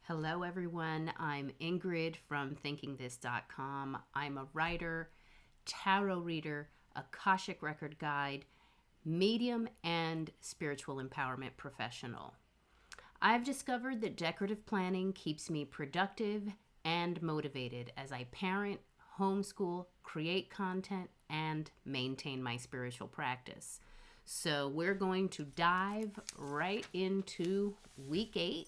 Hello, everyone. I'm Ingrid from thinkingthis.com. I'm a writer, tarot reader, Akashic record guide, medium, and spiritual empowerment professional. I've discovered that decorative planning keeps me productive and motivated as I parent, homeschool, create content, and maintain my spiritual practice. So we're going to dive right into week 8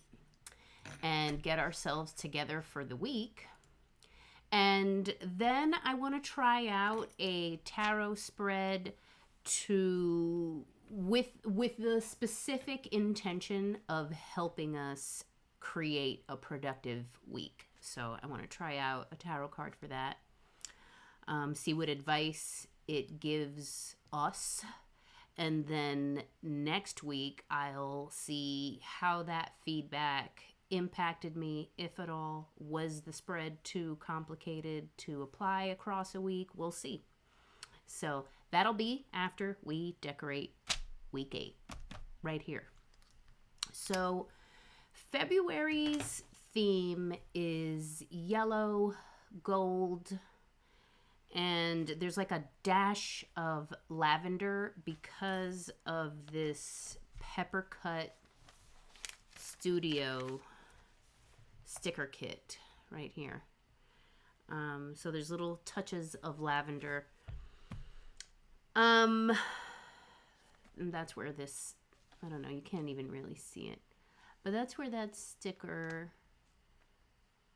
and get ourselves together for the week. And then I want to try out a tarot spread with the specific intention of helping us create a productive week. So I want to try out a tarot card for that. See what advice it gives us. And then next week, I'll see how that feedback impacted me, if at all. Was the spread too complicated to apply across a week? We'll see. So that'll be after we decorate week 8, right here. So February's theme is yellow, gold, and there's like a dash of lavender because of this Pepper Cut Studio sticker kit right here. So there's little touches of lavender. And that's where this, I don't know, you can't even really see it. But that's where that sticker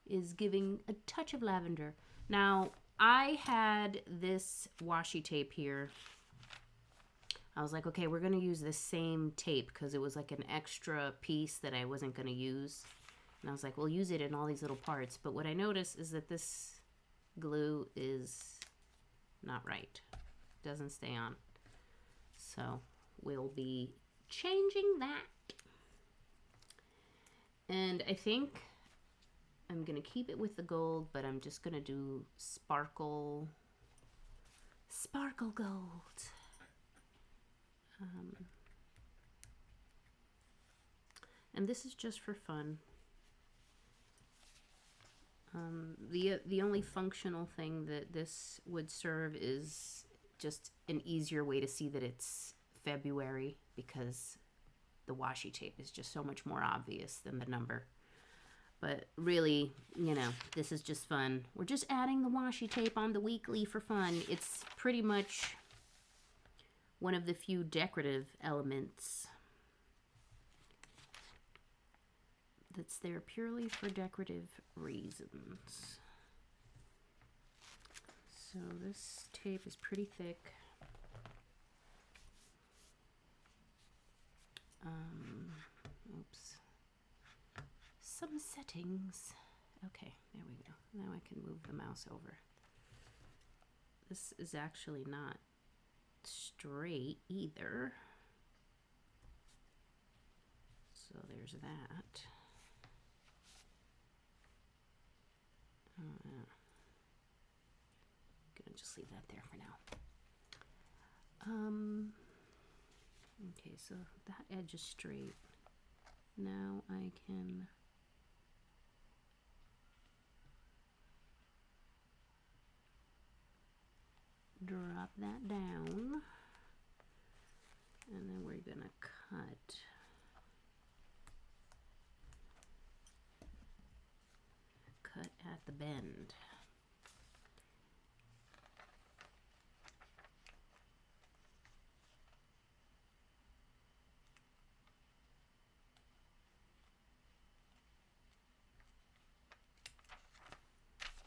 is giving a touch of lavender. Now, I had this washi tape here. I was like, okay, we're going to use the same tape because it was like an extra piece that I wasn't going to use. And I was like, we'll use it in all these little parts. But what I noticed is that this glue is not right. It doesn't stay on. So we'll be changing that. And I think I'm going to keep it with the gold, but I'm just going to do sparkle gold. And this is just for fun. The only functional thing that this would serve is just an easier way to see that it's February, because the washi tape is just so much more obvious than the number. But really, you know, this is just fun. We're just adding the washi tape on the weekly for fun. It's pretty much one of the few decorative elements that's there purely for decorative reasons. So this tape is pretty thick. Oops. Some settings. Okay, there we go. Now I can move the mouse over. This is actually not straight either. So there's that. Gonna just leave that there for now. Okay, so that edge is straight. Now I can drop that down, and then we're gonna cut at the bend.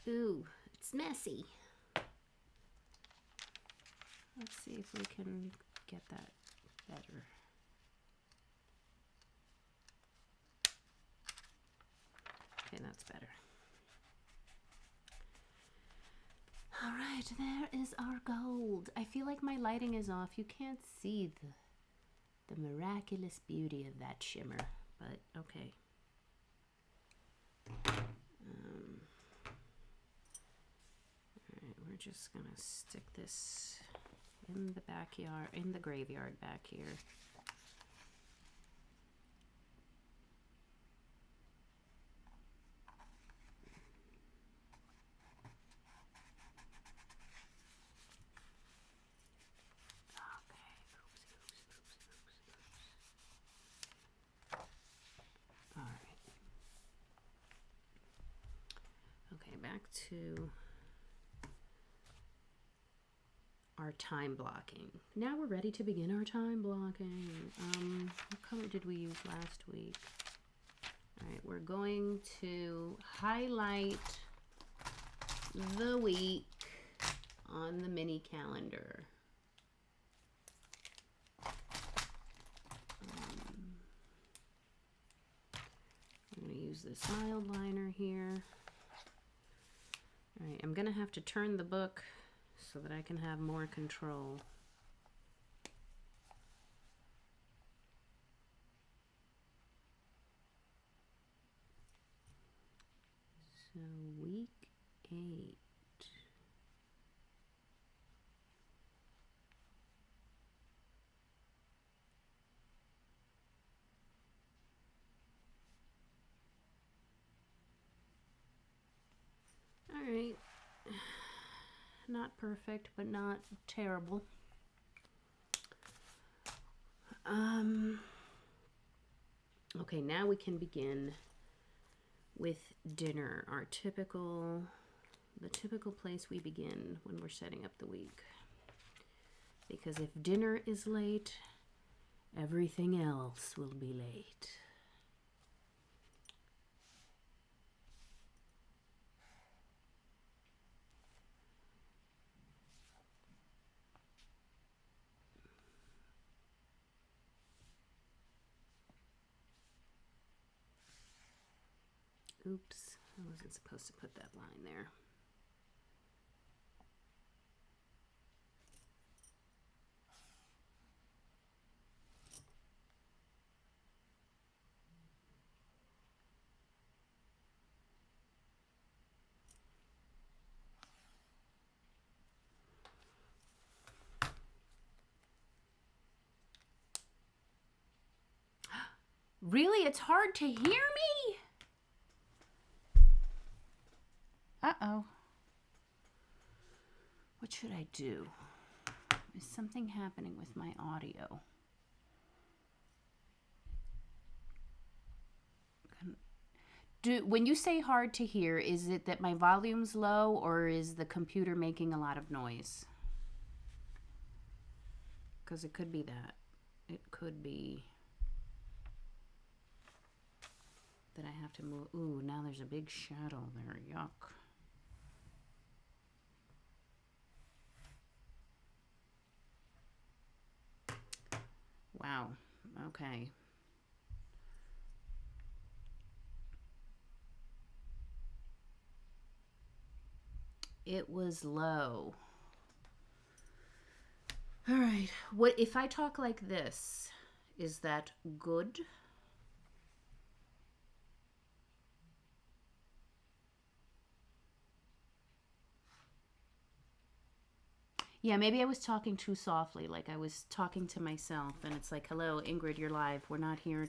Ooh, it's messy. Let's see if we can get that better. Okay, that's better. All right, there is our gold. I feel like my lighting is off. You can't see the miraculous beauty of that shimmer, but okay. Alright, we're just gonna stick this in the backyard, in the graveyard back here. back to our time blocking. Now we're ready to begin our time blocking. What color did we use last week? All right, we're going to highlight the week on the mini calendar. I'm going to use this mild liner here. All right, I'm going to have to turn the book so that I can have more control. So week 8. All right. Not perfect, but not terrible. Okay, now we can begin with dinner, the typical place we begin when we're setting up the week. Because if dinner is late, everything else will be late. Oops, I wasn't supposed to put that line there. Really? It's hard to hear me? Uh-oh. What should I do? Is something happening with my audio? When you say hard to hear, is it that my volume's low or is the computer making a lot of noise? Because it could be that. It could be that I have to move. Ooh, now there's a big shadow there. Yuck. Wow. Okay. It was low. All right. What if I talk like this? Is that good? Yeah, maybe I was talking too softly, like I was talking to myself, and it's like, hello, Ingrid, you're live. We're not here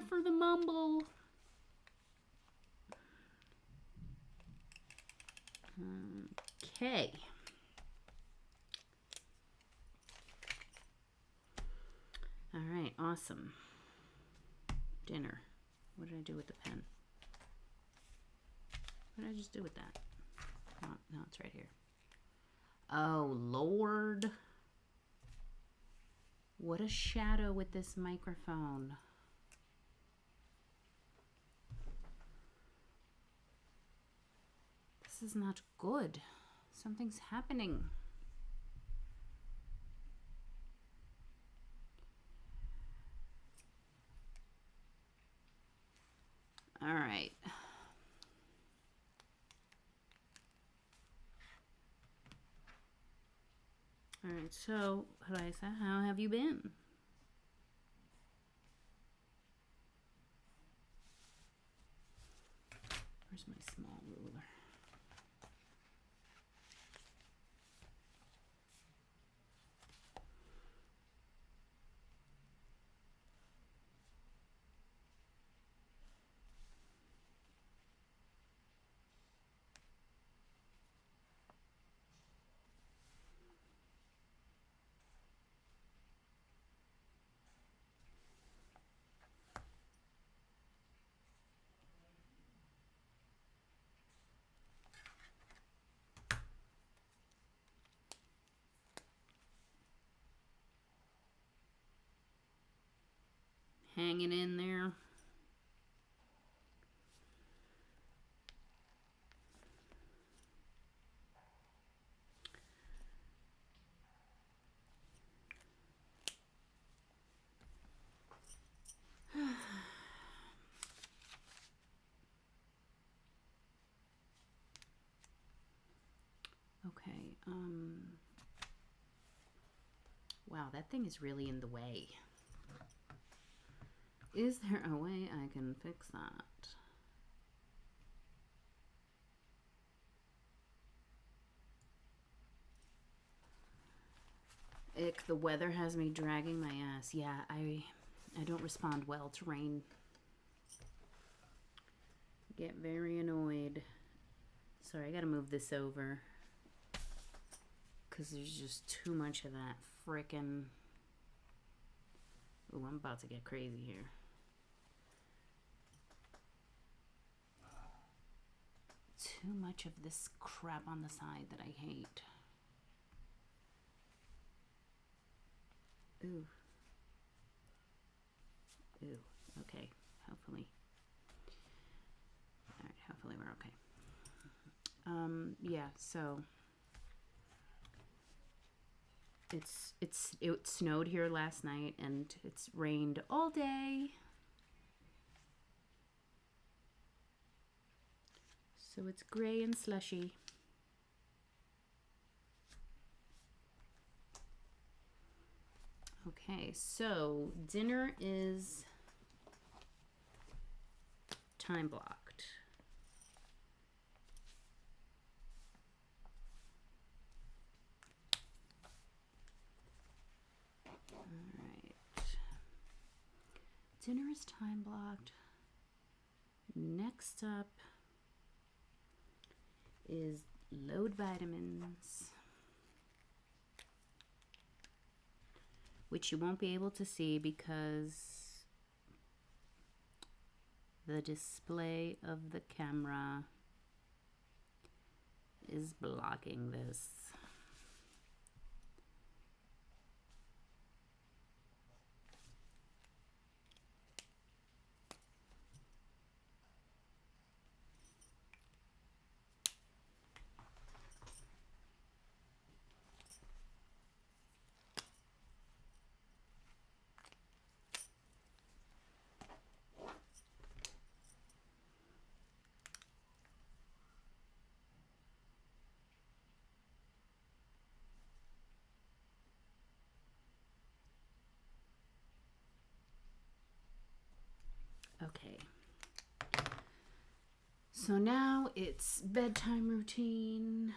for the mumble. Okay. All right, awesome. Dinner. What did I do with the pen? What did I just do with that? Oh, no, it's right here. Oh, Lord. What a shadow with this microphone. This is not good. Something's happening. All right. All right, so, Eliza, how have you been? Where's my small ruler? hanging in there. Okay, wow, that thing is really in the way. Is there a way I can fix that? Ick, the weather has me dragging my ass. Yeah, I don't respond well to rain. Get very annoyed. Sorry, I gotta move this over. Because there's just too much of that frickin'... Ooh, I'm about to get crazy here. Too much of this crap on the side that I hate. Ooh. Ooh. Okay. Hopefully. Alright, hopefully we're okay. Yeah, so... It snowed here last night and it's rained all day. So it's gray and slushy. Okay, so dinner is time blocked. All right. Dinner is time blocked. Next up is load vitamins, which you won't be able to see because the display of the camera is blocking this. Okay. So now it's bedtime routine.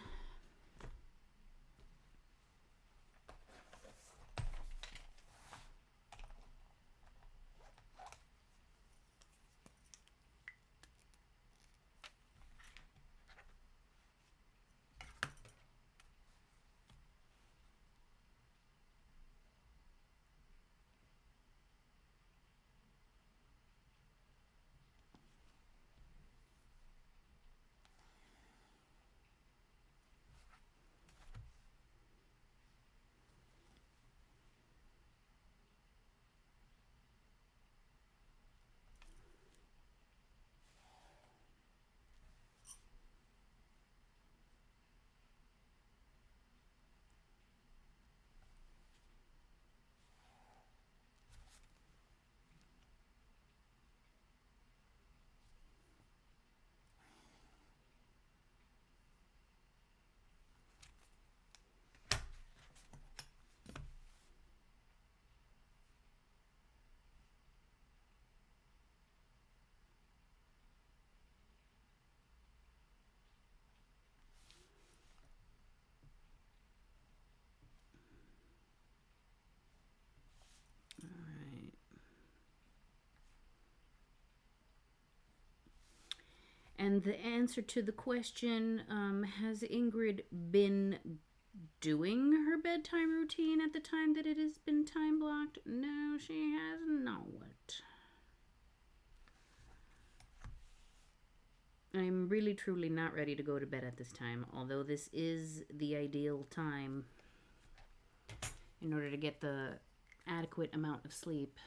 And the answer to the question, has Ingrid been doing her bedtime routine at the time that it has been time blocked? No, she has not. I'm really truly not ready to go to bed at this time, although this is the ideal time in order to get the adequate amount of sleep.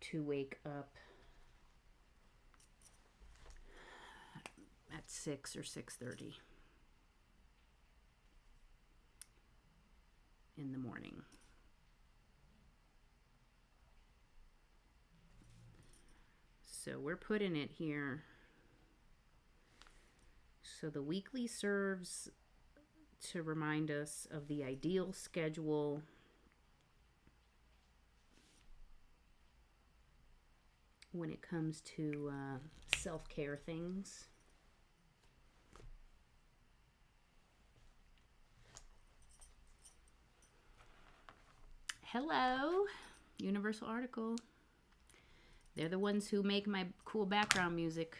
to wake up at 6 or 6:30 in the morning. So we're putting it here. So the weekly serves to remind us of the ideal schedule when it comes to self-care things. Hello, Universal Article. They're the ones who make my cool background music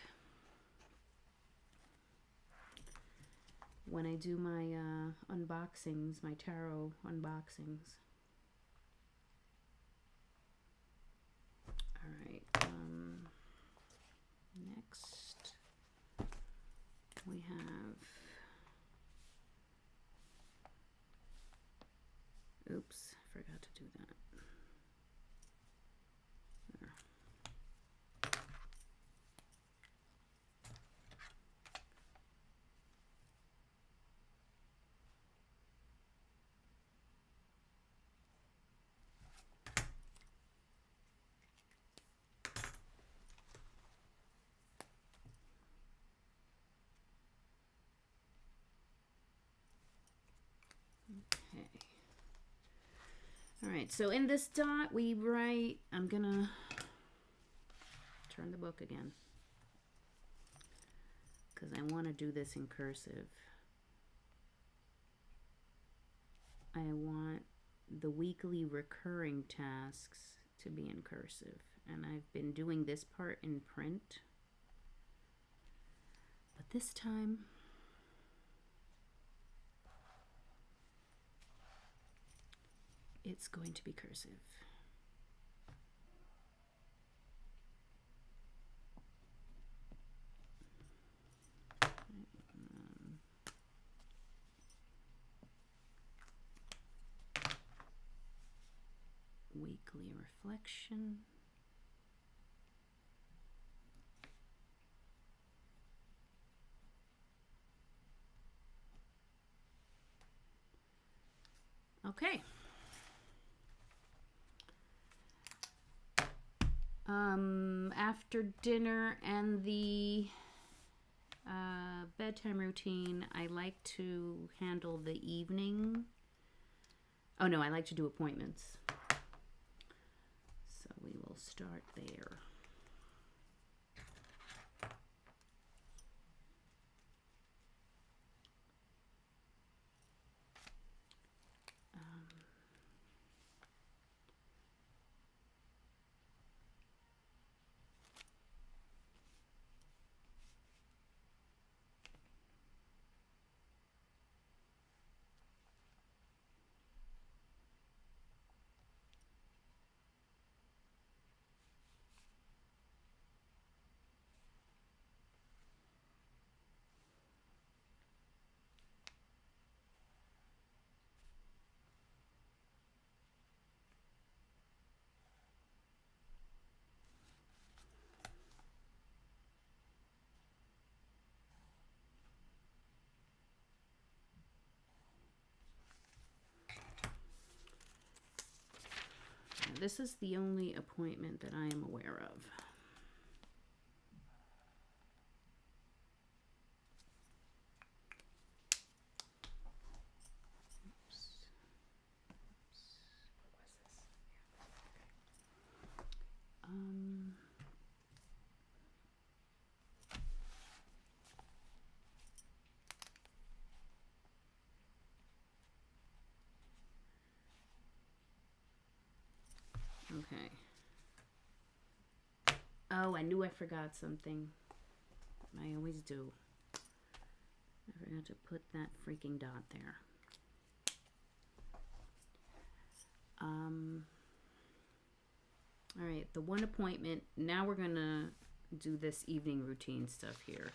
when I do my unboxings, my tarot unboxings. All right. Next, we have. Oops, forgot to do that. There. Okay. All right, so in this dot we write, I'm gonna turn the book again because I want to do this in cursive. I want the weekly recurring tasks to be in cursive, and I've been doing this part in print, but this time it's going to be cursive. Weekly reflection. Okay. After dinner and the bedtime routine, I like to handle the evening. Oh no, I like to do appointments. So we will start there. This is the only appointment that I am aware of. Okay. Oh, I knew I forgot something. I always do. I forgot to put that freaking dot there. All right, the one appointment. Now we're gonna do this evening routine stuff here.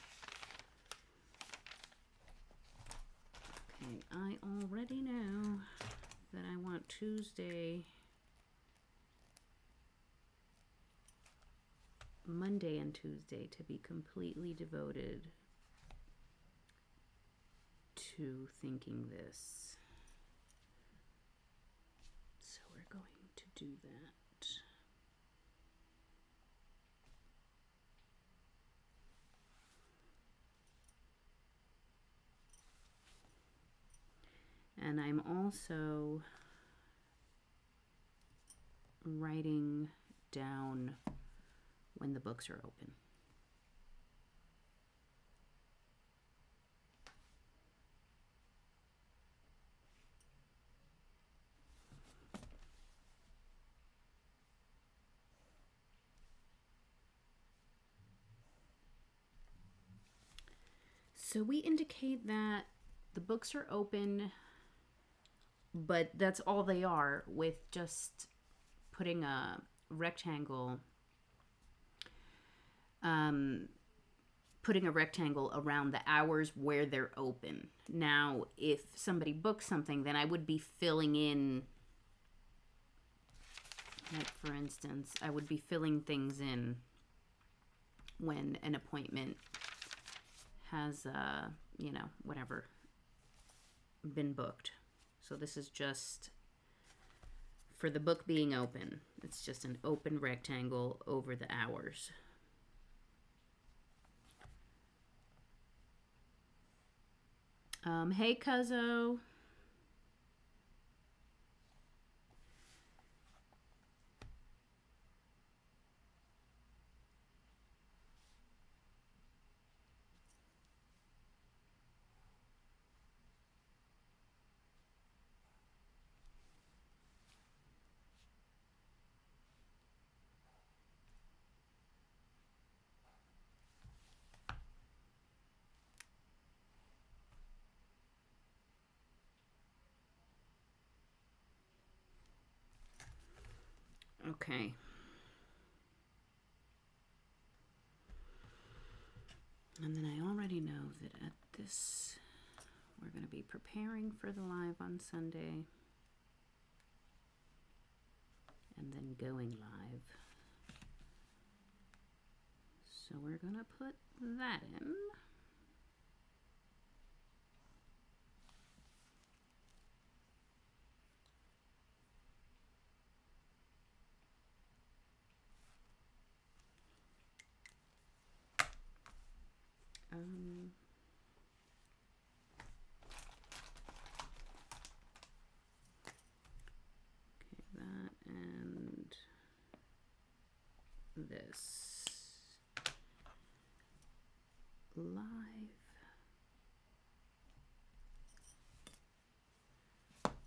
Okay, I already know that I want Tuesday Monday and Tuesday to be completely devoted to thinking this. So we're going to do that. And I'm also writing down when the books are open. So we indicate that the books are open, but that's all they are, with just putting a rectangle around the hours where they're open. Now, if somebody books something, then I would be filling in, like for instance, I would be filling things in when an appointment has, whatever, been booked. So this is just for the book being open. It's just an open rectangle over the hours. Hey, Cuzzo. Okay. And then I already know that at this, we're going to be preparing for the live on Sunday. And then going live. So we're going to put that in. Okay, that and this live.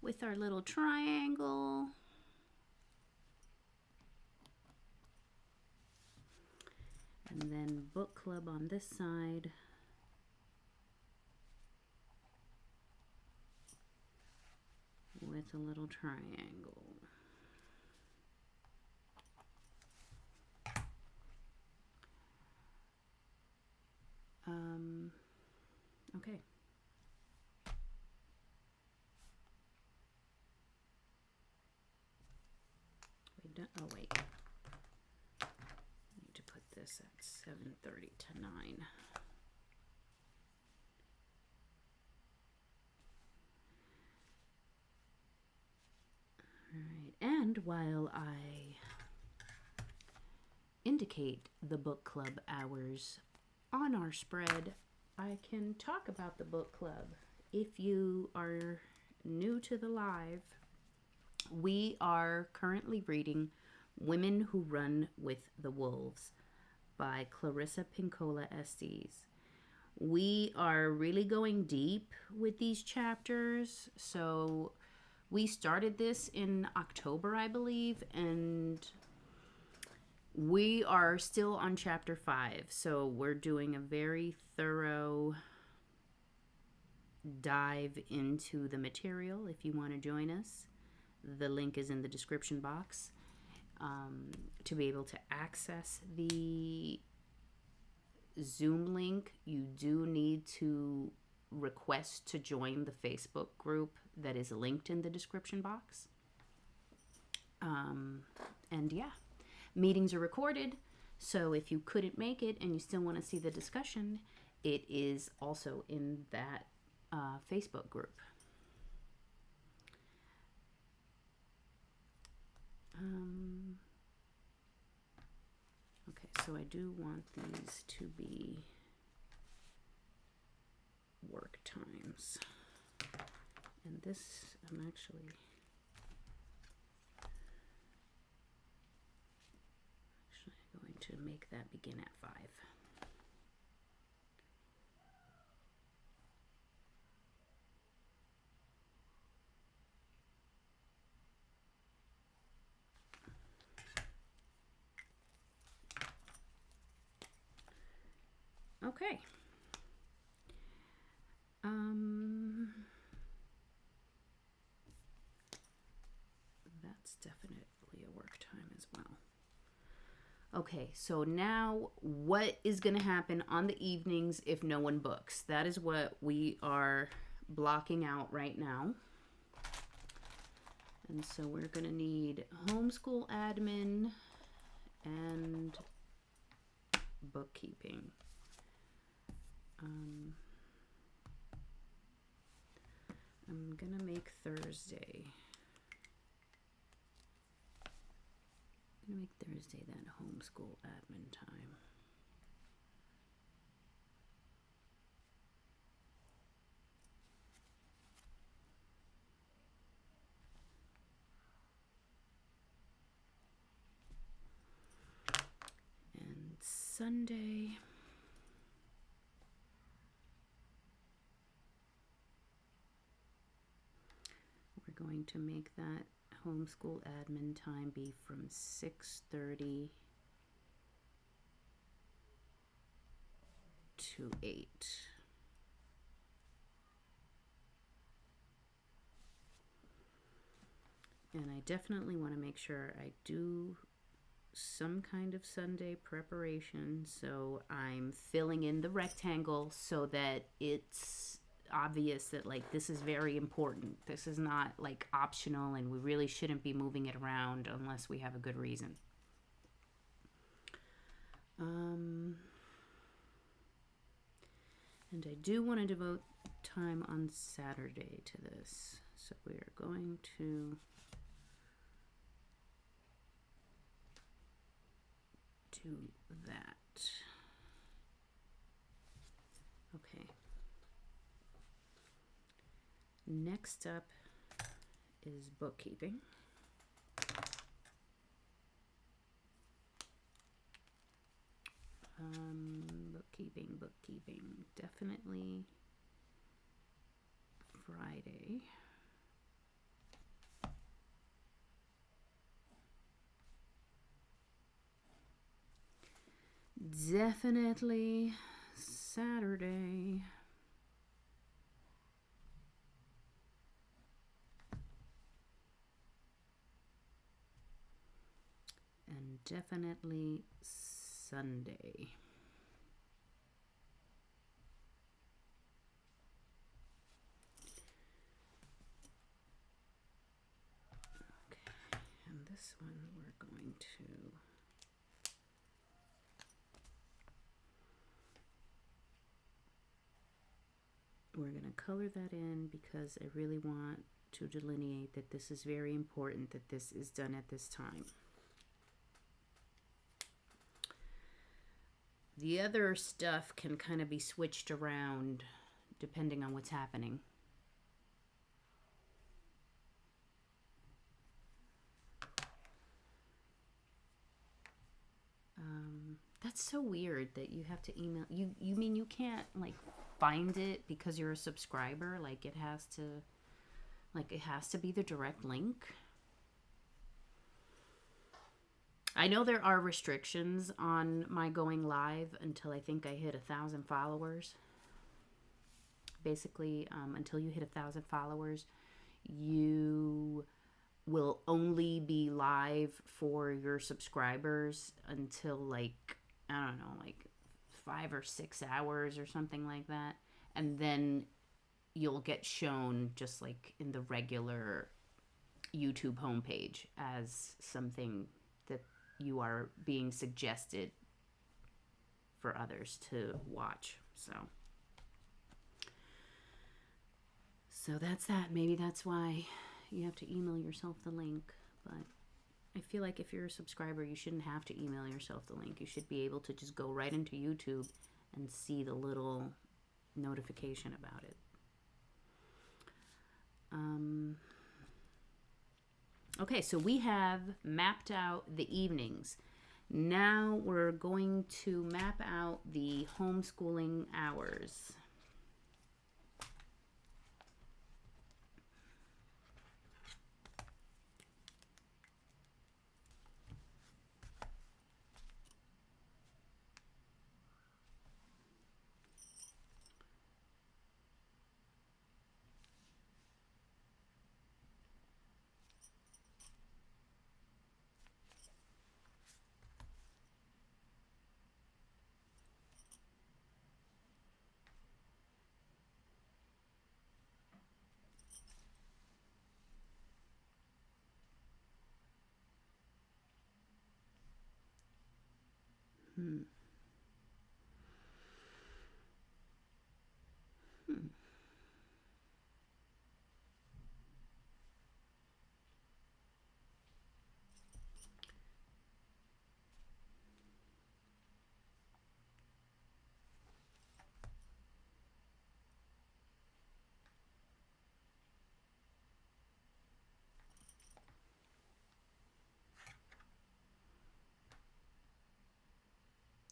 With our little triangle. And then book club on this side. With a little triangle. Okay. Oh wait. I need to put this at 7:30 to 9. All right. And while I indicate the book club hours on our spread, I can talk about the book club. If you are new to the live, we are currently reading Women Who Run with the Wolves by Clarissa Pinkola Estes. We are really going deep with these chapters. So we started this in October, I believe, and we are still on chapter 5. So we're doing a very thorough dive into the material. If you want to join us, the link is in the description box. To be able to access the Zoom link, you do need to request to join the Facebook group that is linked in the description box. And yeah, meetings are recorded, So if you couldn't make it and you still want to see the discussion, it is also in that Facebook group. Okay, so I do want these to be work times. And this, I'm actually going to make that begin at 5. Okay. That's definitely a work time as well. Okay, so now what is going to happen on the evenings if no one books? That is what we are blocking out right now. And so we're going to need homeschool admin and bookkeeping. I'm going to make Thursday. I'm going to make Thursday that homeschool admin time. And Sunday, we're going to make that homeschool admin time be from 6:30 to 8. And I definitely want to make sure I do some kind of Sunday preparation, so I'm filling in the rectangle so that it's obvious that like this is very important. This is not like optional, and we really shouldn't be moving it around unless we have a good reason. And I do want to devote time on Saturday to this, so we are going to do that. Okay. Next up is bookkeeping. Bookkeeping. Definitely Friday. Definitely Saturday. And definitely Sunday. Okay, and this one we're going to color that in because I really want to delineate that this is very important that this is done at this time. The other stuff can kind of be switched around depending on what's happening. That's so weird that you have to email. You mean you can't like find it because you're a subscriber? Like it has to be the direct link. I know there are restrictions on my going live until I think I hit 1,000 followers. Basically, until you hit 1,000 followers, you will only be live for your subscribers until like, I don't know, like 5 or 6 hours or something like that. And then you'll get shown just like in the regular YouTube homepage as something that you are being suggested for others to watch. So that's that. Maybe that's why you have to email yourself the link. But I feel like if you're a subscriber, you shouldn't have to email yourself the link. You should be able to just go right into YouTube and see the little notification about it. Okay, so we have mapped out the evenings. Now we're going to map out the homeschooling hours.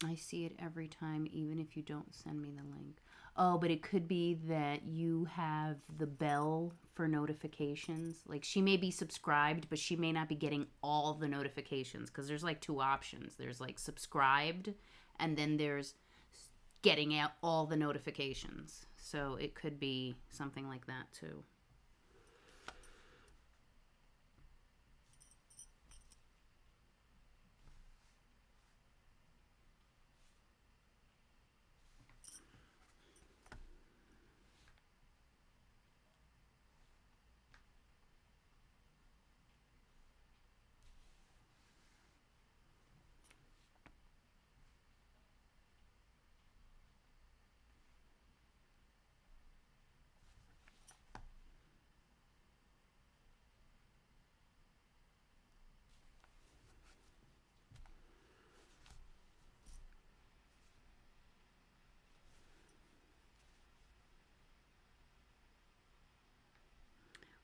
I see it every time, even if you don't send me the link. Oh, but it could be that you have the bell for notifications. Like, she may be subscribed, but she may not be getting all the notifications, because there's like two options. There's like subscribed, and then there's getting out all the notifications. So it could be something like that too.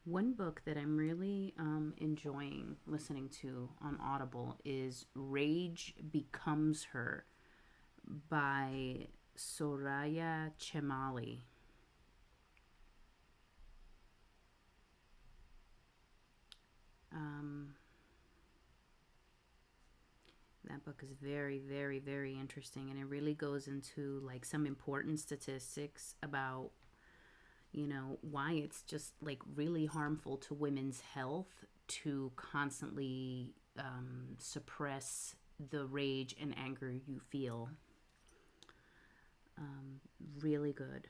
One book that I'm really enjoying listening to on Audible is Rage Becomes Her by Soraya Chemaly. That book is very, very, very interesting, and it really goes into like some important statistics about, you know, why it's just like really harmful to women's health to constantly suppress the rage and anger you feel. Really good.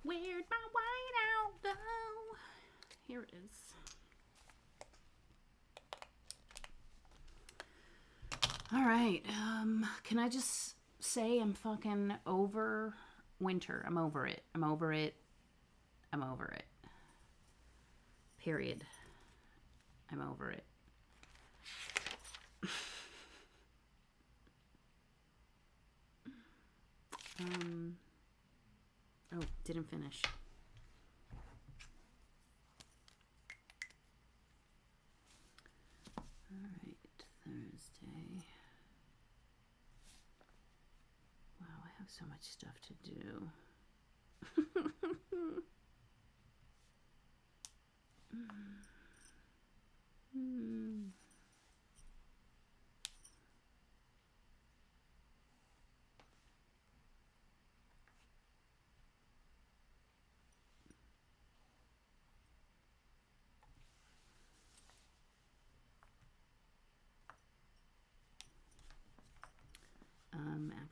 Where'd my whiteout go? Here it is. All right. Can I just say I'm fucking over winter? I'm over it. I'm over it. I'm over it. Period. I'm over it. Oh, didn't finish. All right, Thursday. Wow, I have so much stuff to do.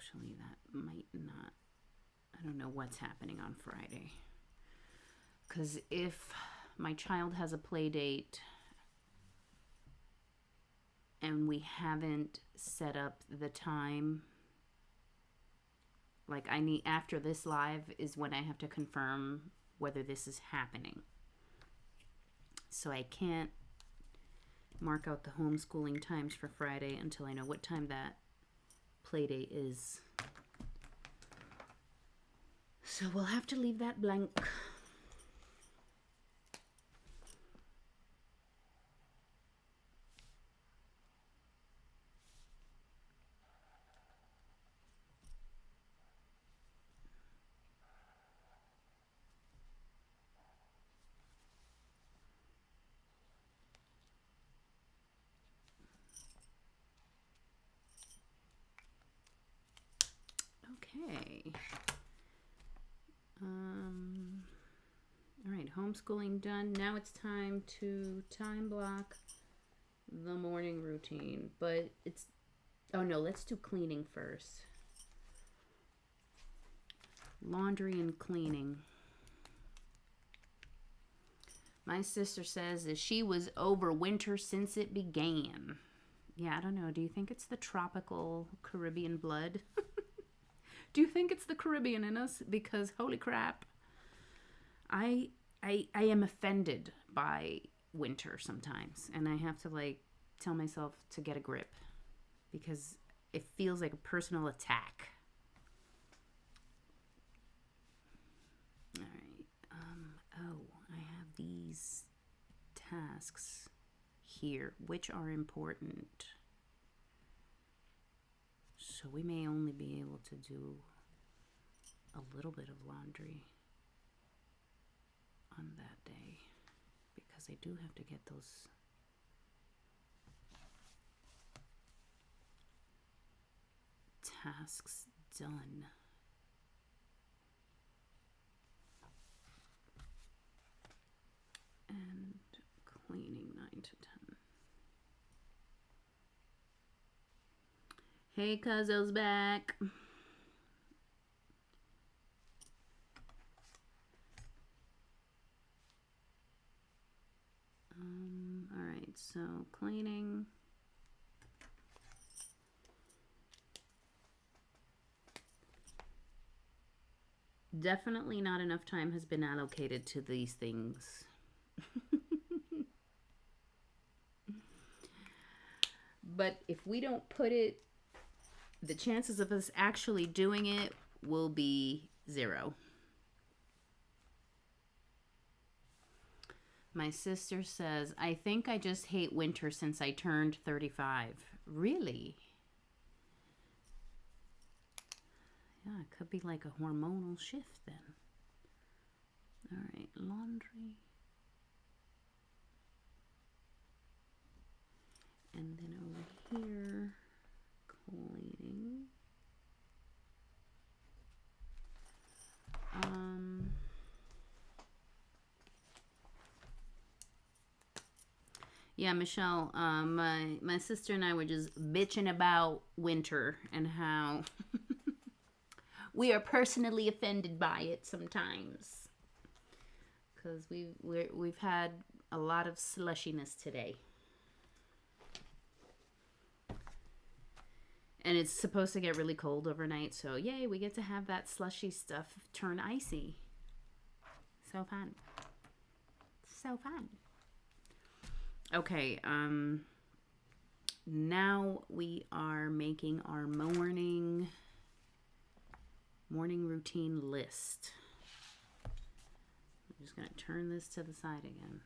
Actually, that might not. I don't know what's happening on Friday. Because if my child has a play date and we haven't set up the time, like I need, after this live is when I have to confirm whether this is happening. So I can't mark out the homeschooling times for Friday until I know what time that play date is. So we'll have to leave that blank. Okay. All right, homeschooling done. Now it's time to time block the morning routine. But it's, oh no, let's do cleaning first. Laundry and cleaning. My sister says that she was over winter since it began. Yeah, I don't know. Do you think it's the tropical Caribbean blood? Do you think it's the Caribbean in us? Because holy crap, I am offended by winter sometimes, and I have to like tell myself to get a grip because it feels like a personal attack. All right. I have these tasks here, which are important. So we may only be able to do a little bit of laundry on that day because I do have to get those tasks done. And cleaning 9 to 10. Hey, Cuzzo's back. All right, so cleaning. Definitely not enough time has been allocated to these things. But if we don't put it, the chances of us actually doing it will be 0. My sister says, I think I just hate winter since I turned 35. Really? Yeah, it could be like a hormonal shift then. All right, laundry. And then over here, cleaning. Yeah, Michelle, my sister and I were just bitching about winter and how we are personally offended by it sometimes because we've had a lot of slushiness today. And it's supposed to get really cold overnight, so yay, we get to have that slushy stuff turn icy. So fun. So fun. Okay, now we are making our morning routine list. I'm just going to turn this to the side again.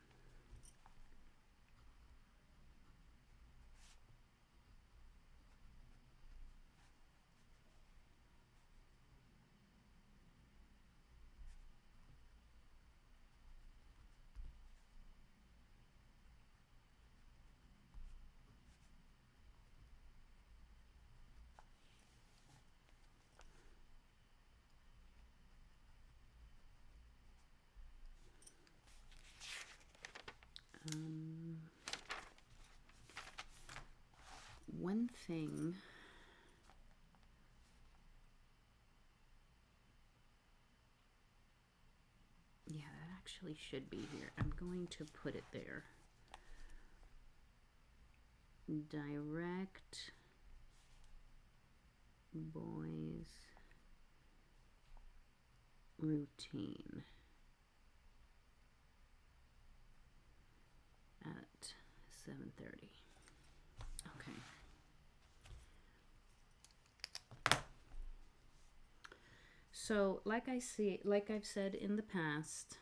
One thing actually should be here. I'm going to put it there. Direct boys routine at 7:30. Okay. So, like I've said in the past,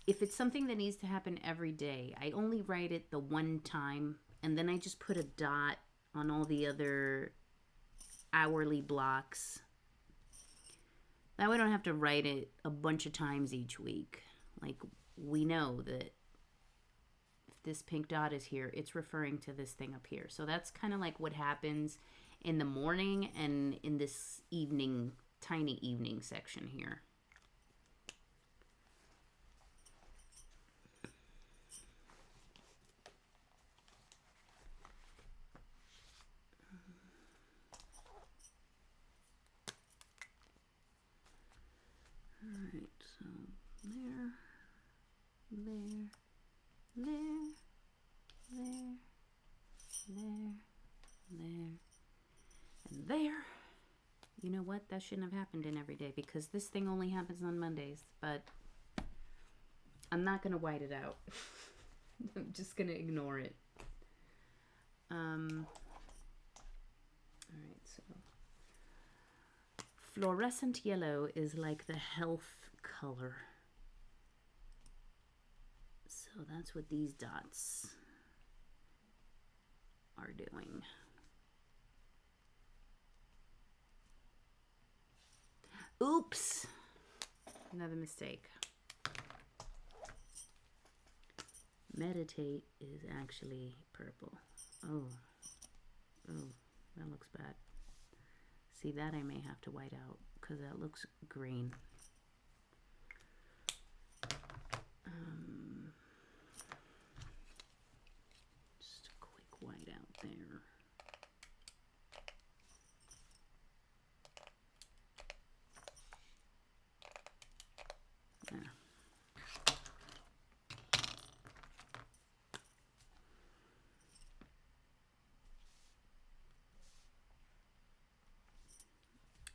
if it's something that needs to happen every day, I only write it the one time, and then I just put a dot on all the other hourly blocks. That way I don't have to write it a bunch of times each week. Like, we know that if this pink dot is here, it's referring to this thing up here. So that's kind of like what happens in the morning and in this evening, tiny evening section here. Alright, so there, there, and there. You know what? That shouldn't have happened in every day because this thing only happens on Mondays, but I'm not going to white it out. I'm just going to ignore it. Alright, so fluorescent yellow is like the health color. So that's what these dots are doing. Oops! Another mistake. Meditate is actually purple. Oh, that looks bad. See, that I may have to white out because that looks green. Just a quick white out there. There.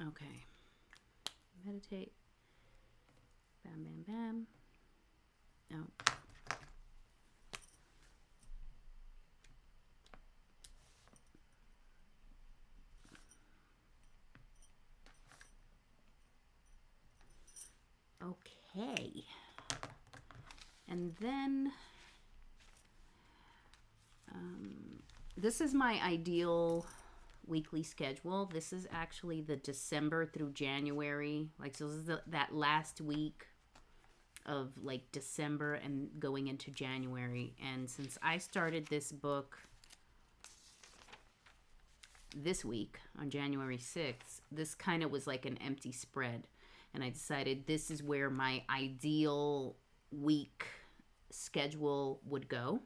Okay. Meditate. Bam, bam, bam. Oh. Okay. And then this is my ideal weekly schedule. This is actually the December through January. Like, so this is that last week of like December and going into January. And since I started this book this week on January 6th, this kind of was like an empty spread. And I decided this is where my ideal week schedule would go.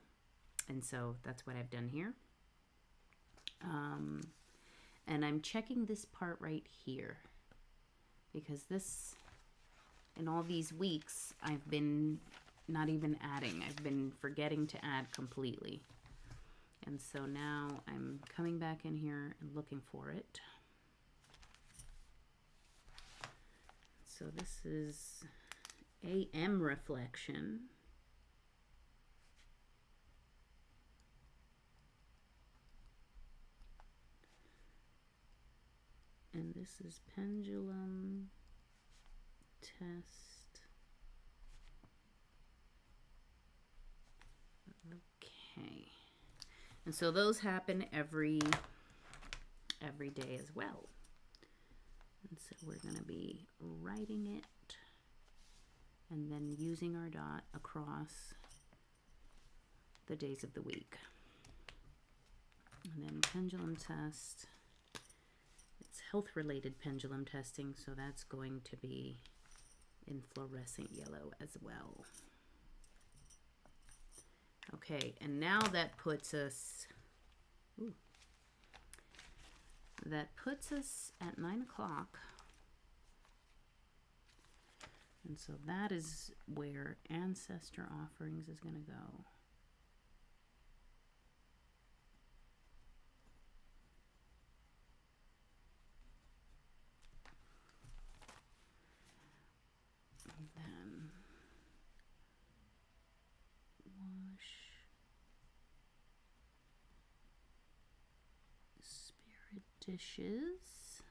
And so that's what I've done here. And I'm checking this part right here because this, in all these weeks, I've been not even adding. I've been forgetting to add completely. And so now I'm coming back in here and looking for it. So this is AM reflection. And this is pendulum test. Okay. And so those happen every day as well. And so we're going to be writing it and then using our dot across the days of the week. And then pendulum test. It's health-related pendulum testing, so that's going to be in fluorescent yellow as well. Okay, and now that puts us that puts us at 9 o'clock. And so that is where ancestor offerings is going to go. And then wash spirit dishes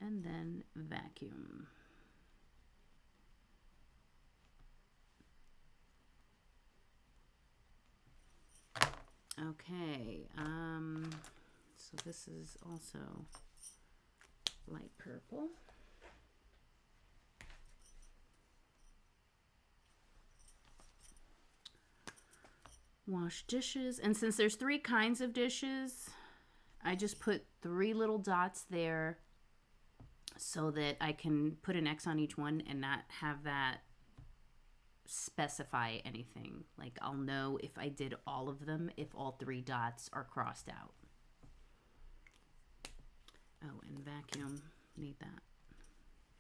and then vacuum. Okay, so this is also light purple. Wash dishes, and since there's 3 kinds of dishes, I just put 3 little dots there so that I can put an X on each one and not have that specify anything. Like, I'll know if I did all of them if all 3 dots are crossed out. Oh, and vacuum, need that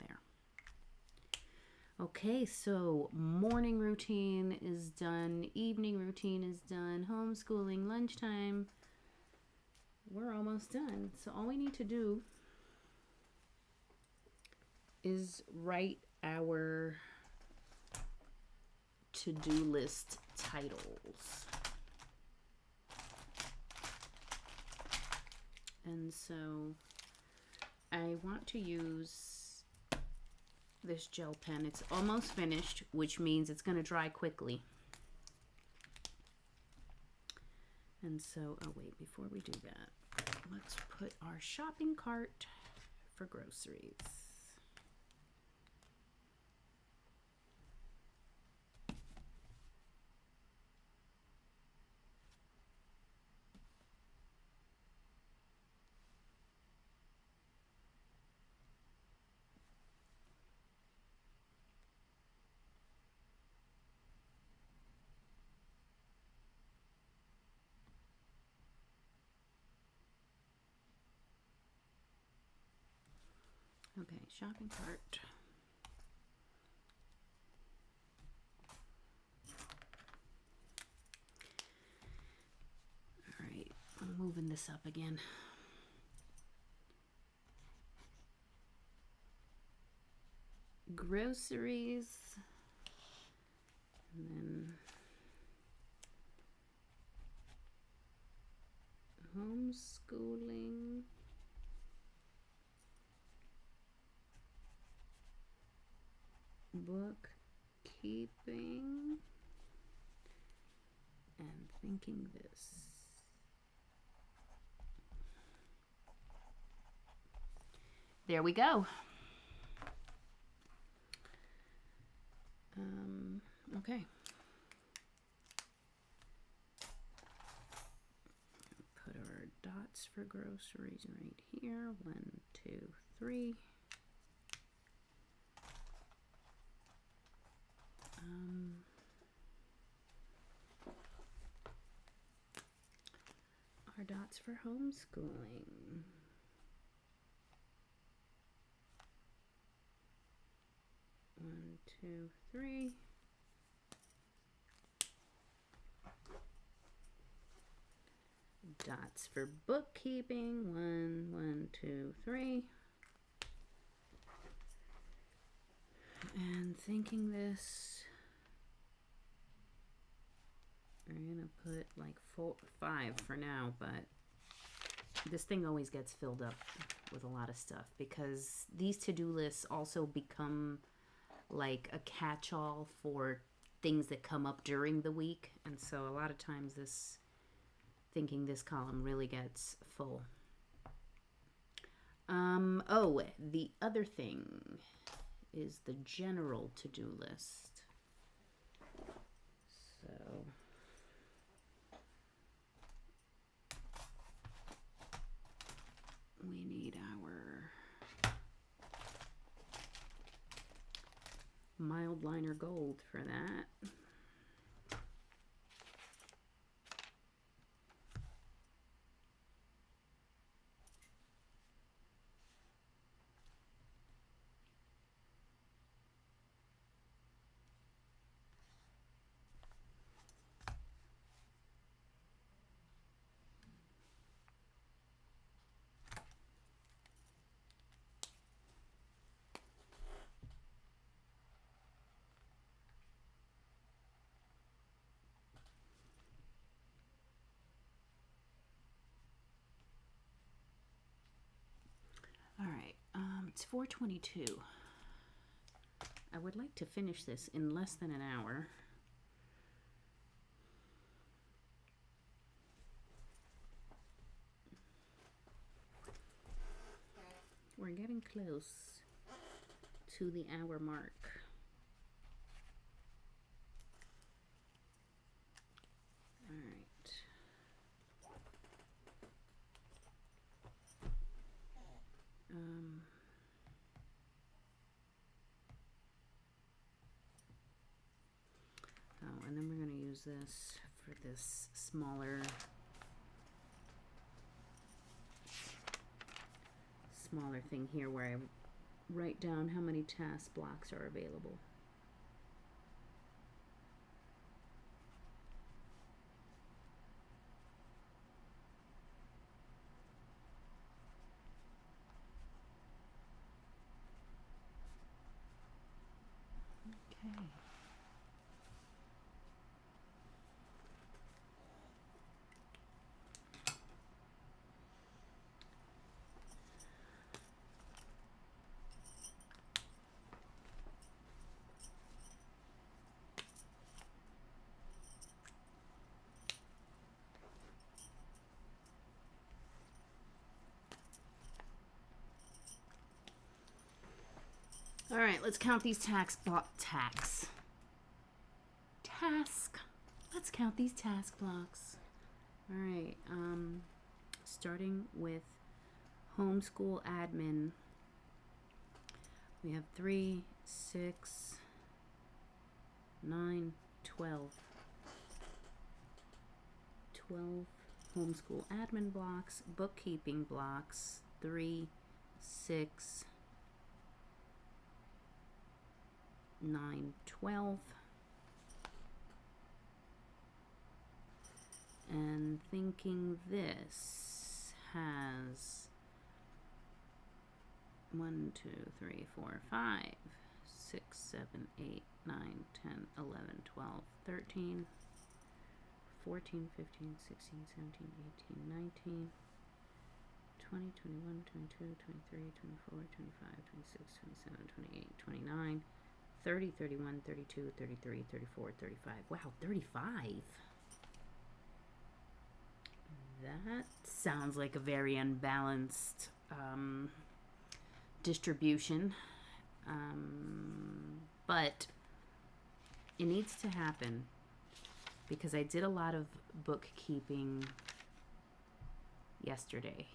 there. Okay, so morning routine is done, evening routine is done, homeschooling, lunchtime, we're almost done. So all we need to do is write our to-do list titles. And so I want to use this gel pen. It's almost finished, which means it's going to dry quickly. And so, oh wait, before we do that, let's put our shopping cart for groceries. Okay, shopping cart. All right, I'm moving this up again. Groceries, and then homeschooling. Bookkeeping and thinking this. There we go. Okay. Put our dots for groceries right here. 1, 2, 3. Our dots for homeschooling. 1, 2, 3. Dots for bookkeeping. 1, 1, 2, 3. And thinking this, I'm gonna put like 4, 5 for now, but this thing always gets filled up with a lot of stuff because these to-do lists also become like a catch-all for things that come up during the week, and so a lot of times this thinking this column really gets full. Oh, the other thing is the general to-do list. So we need our mild liner gold for that. 4:22. I would like to finish this in less than an hour. We're getting close to the hour mark. All right. Oh, and then we're going to use this for this smaller thing here where I write down how many task blocks are available. Okay. All right, let's count these task. Let's count these task blocks. All right, starting with homeschool admin. We have 3, 6, 9, 12. 12 homeschool admin blocks, bookkeeping blocks, 3, 6, 9, 12. And thinking this has 1, 2, 3, 4, 5, 6, 7, 8, 9, 10, 11, 12, 13, 14, 15, 16, 17, 18, 19, 20, 21, 22, 23, 24, 25, 26, 27, 28, 29, 30, 31, 32, 33, 34, 35. Wow, 35. That sounds like a very unbalanced distribution, but it needs to happen because I did a lot of bookkeeping yesterday,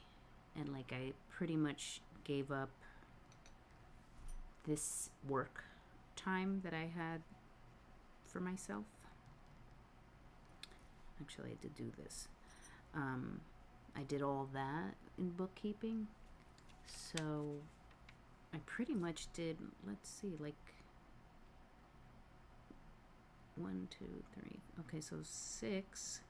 and like I pretty much gave up this work time that I had for myself. Actually, I did do this. I did all that in bookkeeping, so I pretty much did, let's see, like 1, 2, 3, okay, so 6,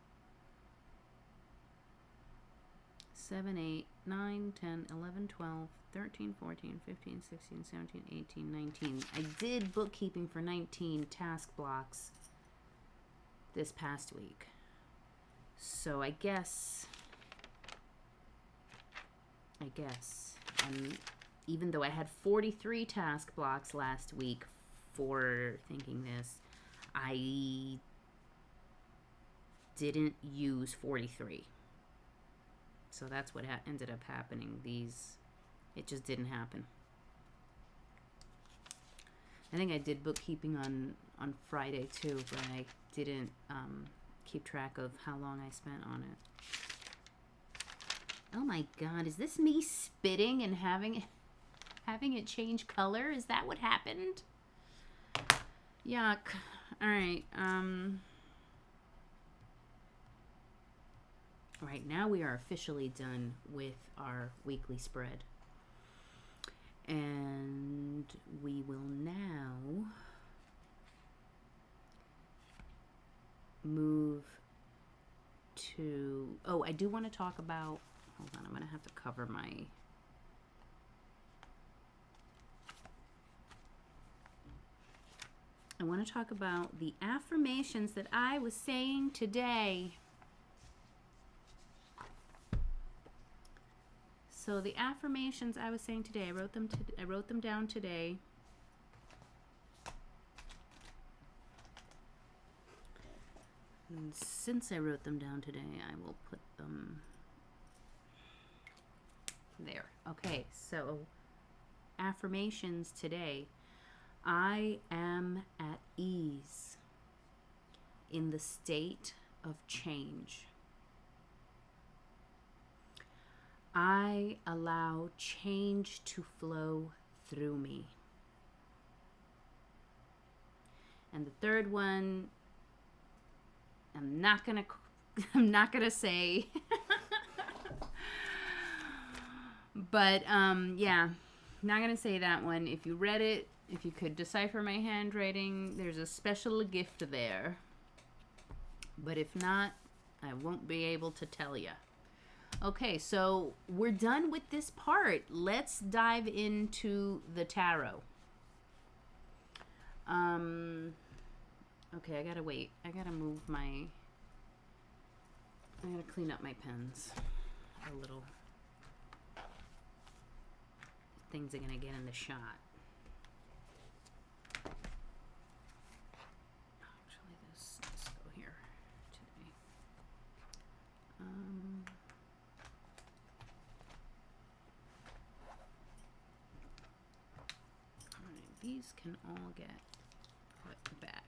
7, 8, 9, 10, 11, 12, 13, 14, 15, 16, 17, 18, 19. I did bookkeeping for 19 task blocks this past week. So I guess, and even though I had 43 task blocks last week for thinking this, I didn't use 43. So that's what ended up happening. It just didn't happen. I think I did bookkeeping on Friday too, but I didn't keep track of how long I spent on it. Oh my God, is this me spitting and having it change color? Is that what happened? Yuck. All right. All right, now we are officially done with our weekly spread. And we will now move to, oh, I do want to talk about, hold on, I'm going to have to cover my, I want to talk about the affirmations that I was saying today. so the affirmations I was saying today, I wrote them down today. And since I wrote them down today, I will put them there. Okay, so affirmations today. I am at ease in the state of change. I allow change to flow through me. And the third one, I'm not gonna say, but yeah, not gonna say that one. If you read it, if you could decipher my handwriting, there's a special gift there. But if not, I won't be able to tell you. Okay, so we're done with this part. Let's dive into the tarot. Okay, I gotta wait. I gotta clean up my pens a little. Things are gonna get in the shot. Actually, let's go here today. Alright, these can all get put back.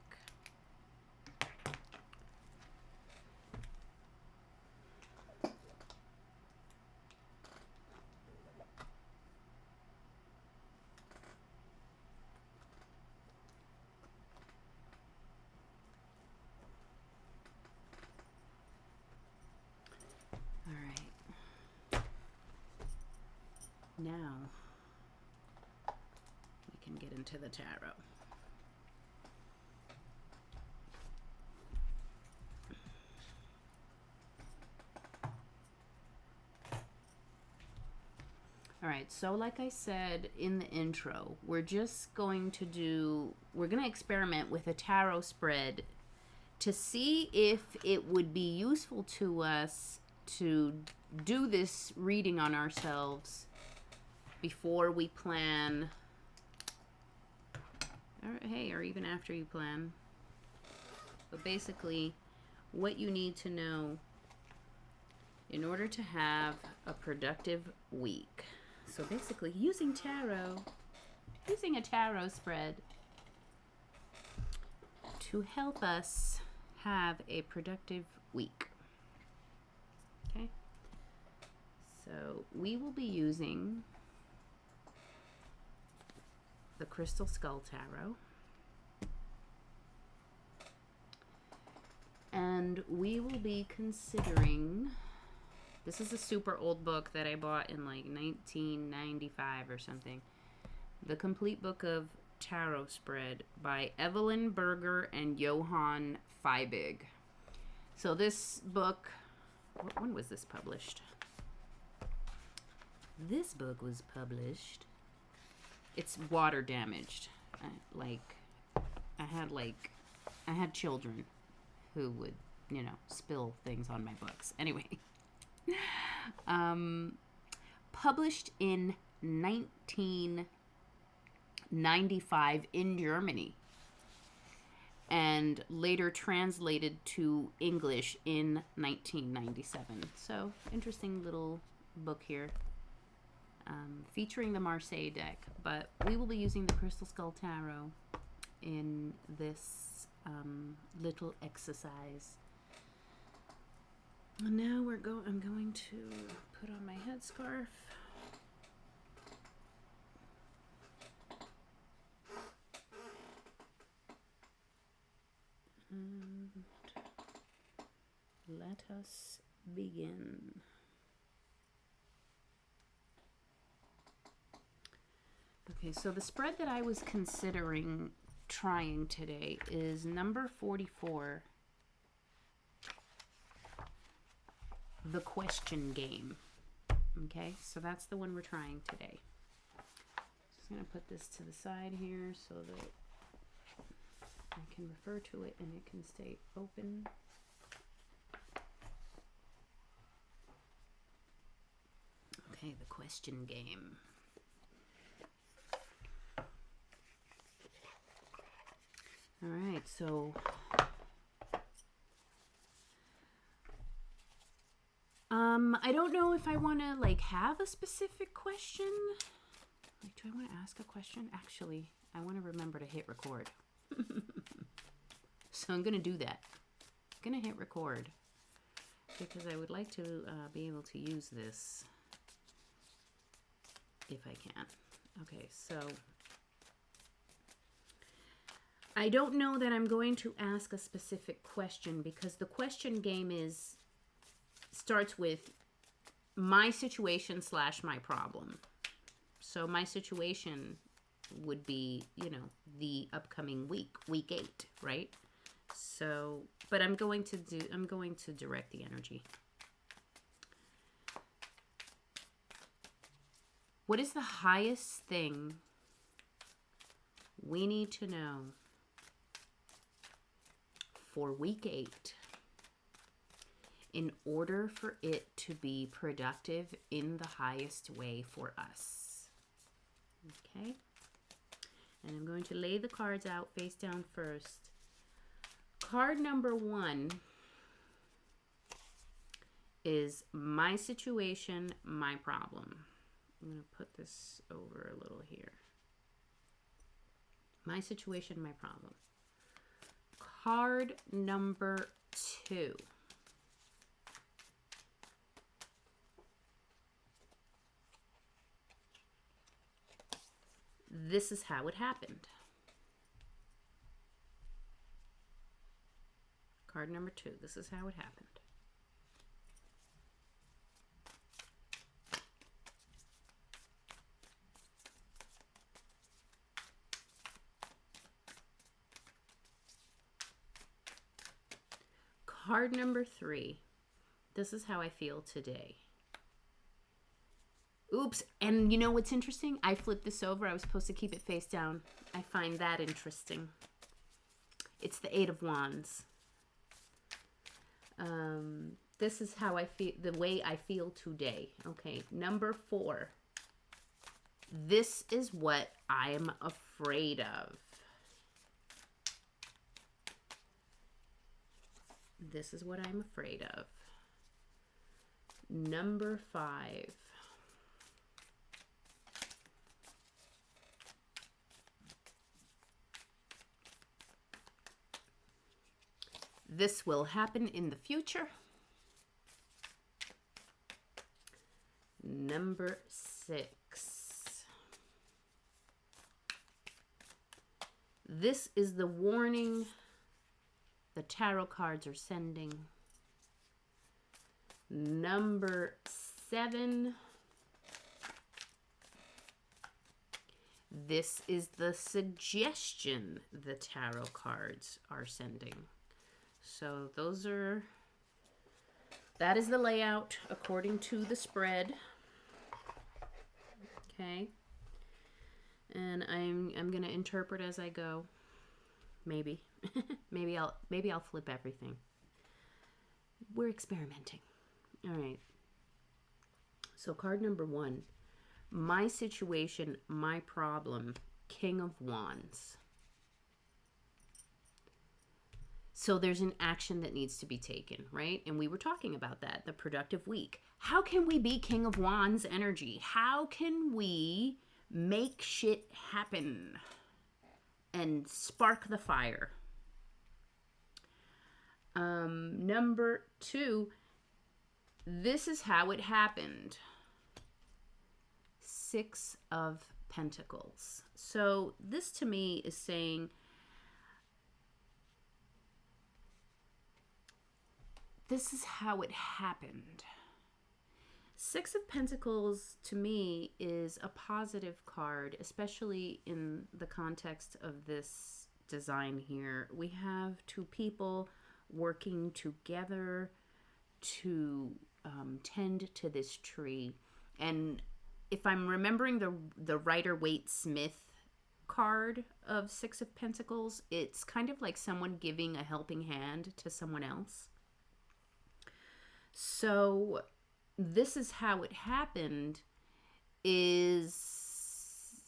Now we can get into the tarot. All right, so like I said in the intro, we're going to experiment with a tarot spread to see if it would be useful to us to do this reading on ourselves before we plan, or even after you plan. But basically, what you need to know in order to have a productive week. So basically, using a tarot spread to help us have a productive week. Okay? So we will be using the Crystal Skull Tarot. And we will be considering, this is a super old book that I bought in like 1995 or something. The Complete Book of Tarot Spread by Evelin Berger and Johannes Feibig. So this book, when was this published? This book was published, it's water damaged. I had children who would, spill things on my books. Anyway, published in 1995 in Germany, and later translated to English in 1997. So, interesting little book here. Featuring the Marseille deck, but we will be using the Crystal Skull Tarot in this little exercise. And now I'm going to put on my headscarf. And let us begin. Okay, so the spread that I was considering trying today is number 44, The Question Game. Okay, so that's the one we're trying today. Just going to put this to the side here so that I can refer to it and it can stay open. Okay, the question game. All right, so I don't know if I want to like have a specific question. Like, do I want to ask a question? Actually, I want to remember to hit record. So I'm going to do that. I'm going to hit record because I would like to be able to use this if I can. Okay, so I don't know that I'm going to ask a specific question because the question game starts with my situation / my problem. So my situation would be, the upcoming week 8, right? So, but I'm going to direct the energy. What is the highest thing we need to know for week 8 in order for it to be productive in the highest way for us? Okay. And I'm going to lay the cards out face down first. Card number 1 is my situation, my problem. I'm going to put this over a little here. My situation, my problem. Card number 2. This is how it happened. Card number 2. This is how it happened. Card number 3. This is how I feel today. Oops. And you know what's interesting? I flipped this over. I was supposed to keep it face down. I find that interesting. It's the 8 of Wands. This is how I feel, the way I feel today. Okay. Number 4. This is what I'm afraid of. This is what I'm afraid of. Number 5. This will happen in the future. Number 6. This is the warning the tarot cards are sending. Number 7. This is the suggestion the tarot cards are sending. So that is the layout according to the spread. Okay. And I'm going to interpret as I go. Maybe. maybe I'll flip everything. We're experimenting. All right. So card number 1, my situation, my problem, King of Wands. So there's an action that needs to be taken, right? And we were talking about that, the productive week. How can we be King of Wands energy? How can we make shit happen and spark the fire? Number 2, this is how it happened. 6 of Pentacles. So this to me is saying, this is how it happened. 6 of Pentacles to me is a positive card, especially in the context of this design here. We have 2 people working together to tend to this tree. And if I'm remembering the Rider-Waite-Smith card of 6 of Pentacles, it's kind of like someone giving a helping hand to someone else. So this is how it happened is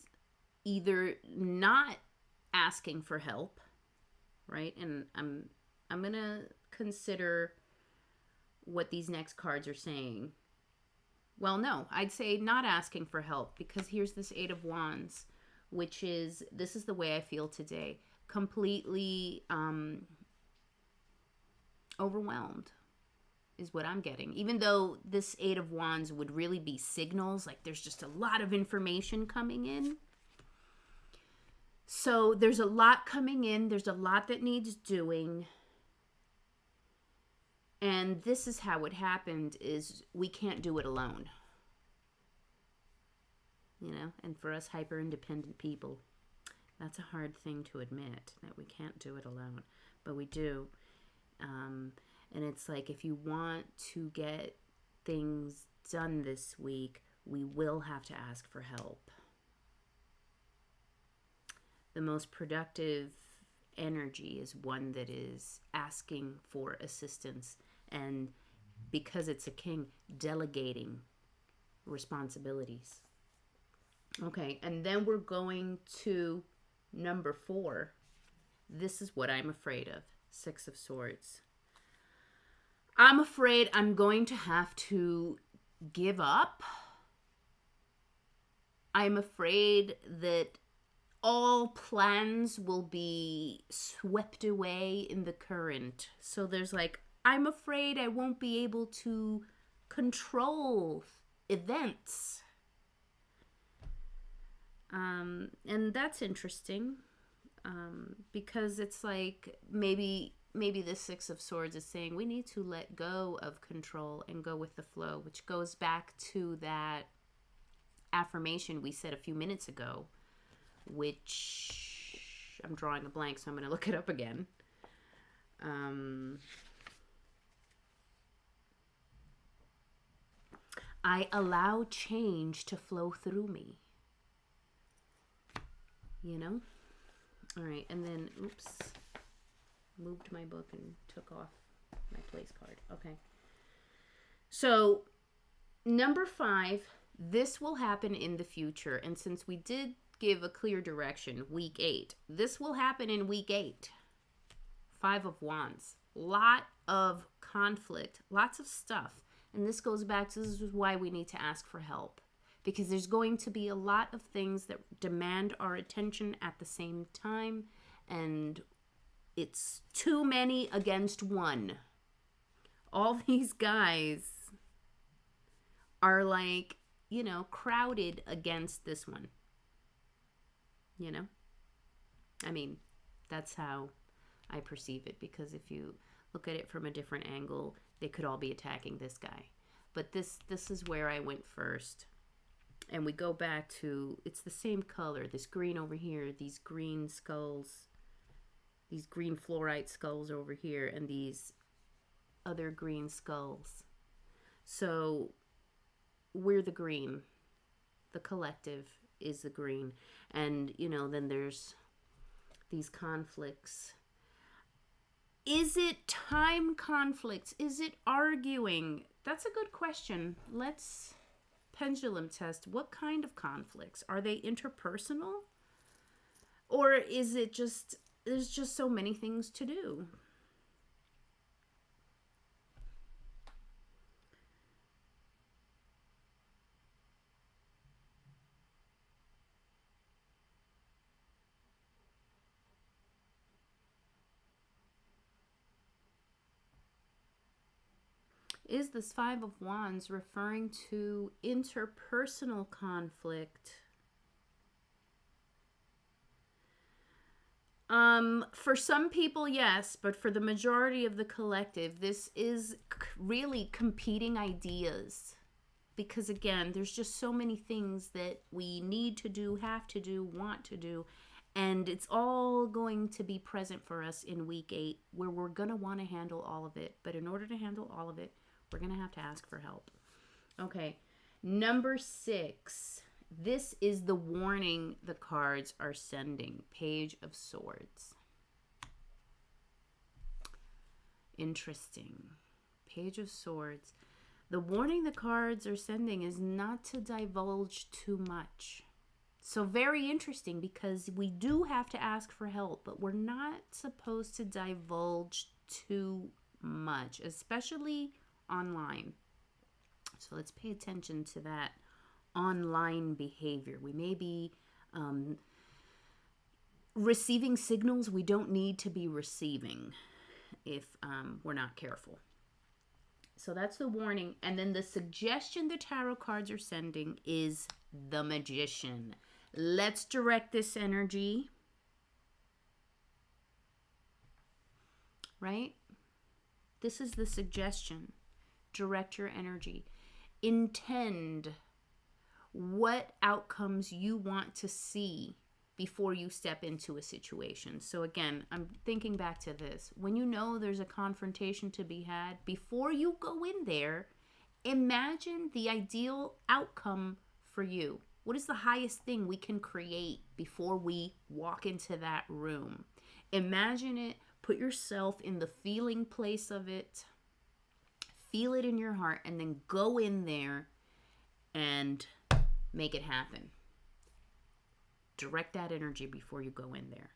either not asking for help, right? And I'm going to consider what these next cards are saying. Well, no, I'd say not asking for help, because here's this Eight of Wands, which is, this is the way I feel today. Completely overwhelmed is what I'm getting. Even though this Eight of Wands would really be signals, like there's just a lot of information coming in. So there's a lot coming in. There's a lot that needs doing. And this is how it happened, is we can't do it alone. You know, and for us hyper-independent people, that's a hard thing to admit, that we can't do it alone. But we do. And it's like, if you want to get things done this week, we will have to ask for help. The most productive energy is one that is asking for assistance, and because it's a king, delegating responsibilities. Okay, and then we're going to number 4. This is what I'm afraid of. Six of Swords. I'm afraid I'm going to have to give up. I'm afraid that all plans will be swept away in the current. So there's like, I'm afraid I won't be able to control events. And that's interesting, because it's like maybe the Six of Swords is saying we need to let go of control and go with the flow, which goes back to that affirmation we said a few minutes ago, which I'm drawing a blank, so I'm going to look it up again. I allow change to flow through me. You know? All right, and then, oops, moved my book and took off my place card. Okay. So, number 5, this will happen in the future. And since we did give a clear direction, week 8, this will happen in week 8. 5 of Wands. Lot of conflict, lots of stuff. And this goes back to, this is why we need to ask for help. Because there's going to be a lot of things that demand our attention at the same time. And it's too many against one. All these guys are like, you know, crowded against this one. You know? I mean, that's how I perceive it. Because if you look at it from a different angle, they could all be attacking this guy. But this is where I went first. And we go back to, it's the same color, this green over here, these green skulls, these green fluorite skulls over here, and these other green skulls. So we're the green. The collective is the green. And, you know, then there's these conflicts. Is it time conflicts? Is it arguing? That's a good question. Let's pendulum test. What kind of conflicts? Are they interpersonal? Or is it just, there's just so many things to do? Is this 5 of Wands referring to interpersonal conflict? For some people, yes, but for the majority of the collective, this is really competing ideas. Because again, there's just so many things that we need to do, have to do, want to do. And it's all going to be present for us in week 8, where we're going to want to handle all of it. But in order to handle all of it, we're going to have to ask for help. Okay, number 6. This is the warning the cards are sending. Page of Swords. Interesting. Page of Swords. The warning the cards are sending is not to divulge too much. So very interesting, because we do have to ask for help, but we're not supposed to divulge too much, especially online. So let's pay attention to that online behavior. We may be receiving signals we don't need to be receiving if we're not careful. So that's the warning. And then the suggestion the tarot cards are sending is the Magician. Let's direct this energy. Right? This is the suggestion. Direct your energy. Intend what outcomes you want to see before you step into a situation. So again, I'm thinking back to this. When you know there's a confrontation to be had, before you go in there, imagine the ideal outcome for you. What is the highest thing we can create before we walk into that room? Imagine it. Put yourself in the feeling place of it. Feel it in your heart, and then go in there and make it happen. Direct that energy before you go in there.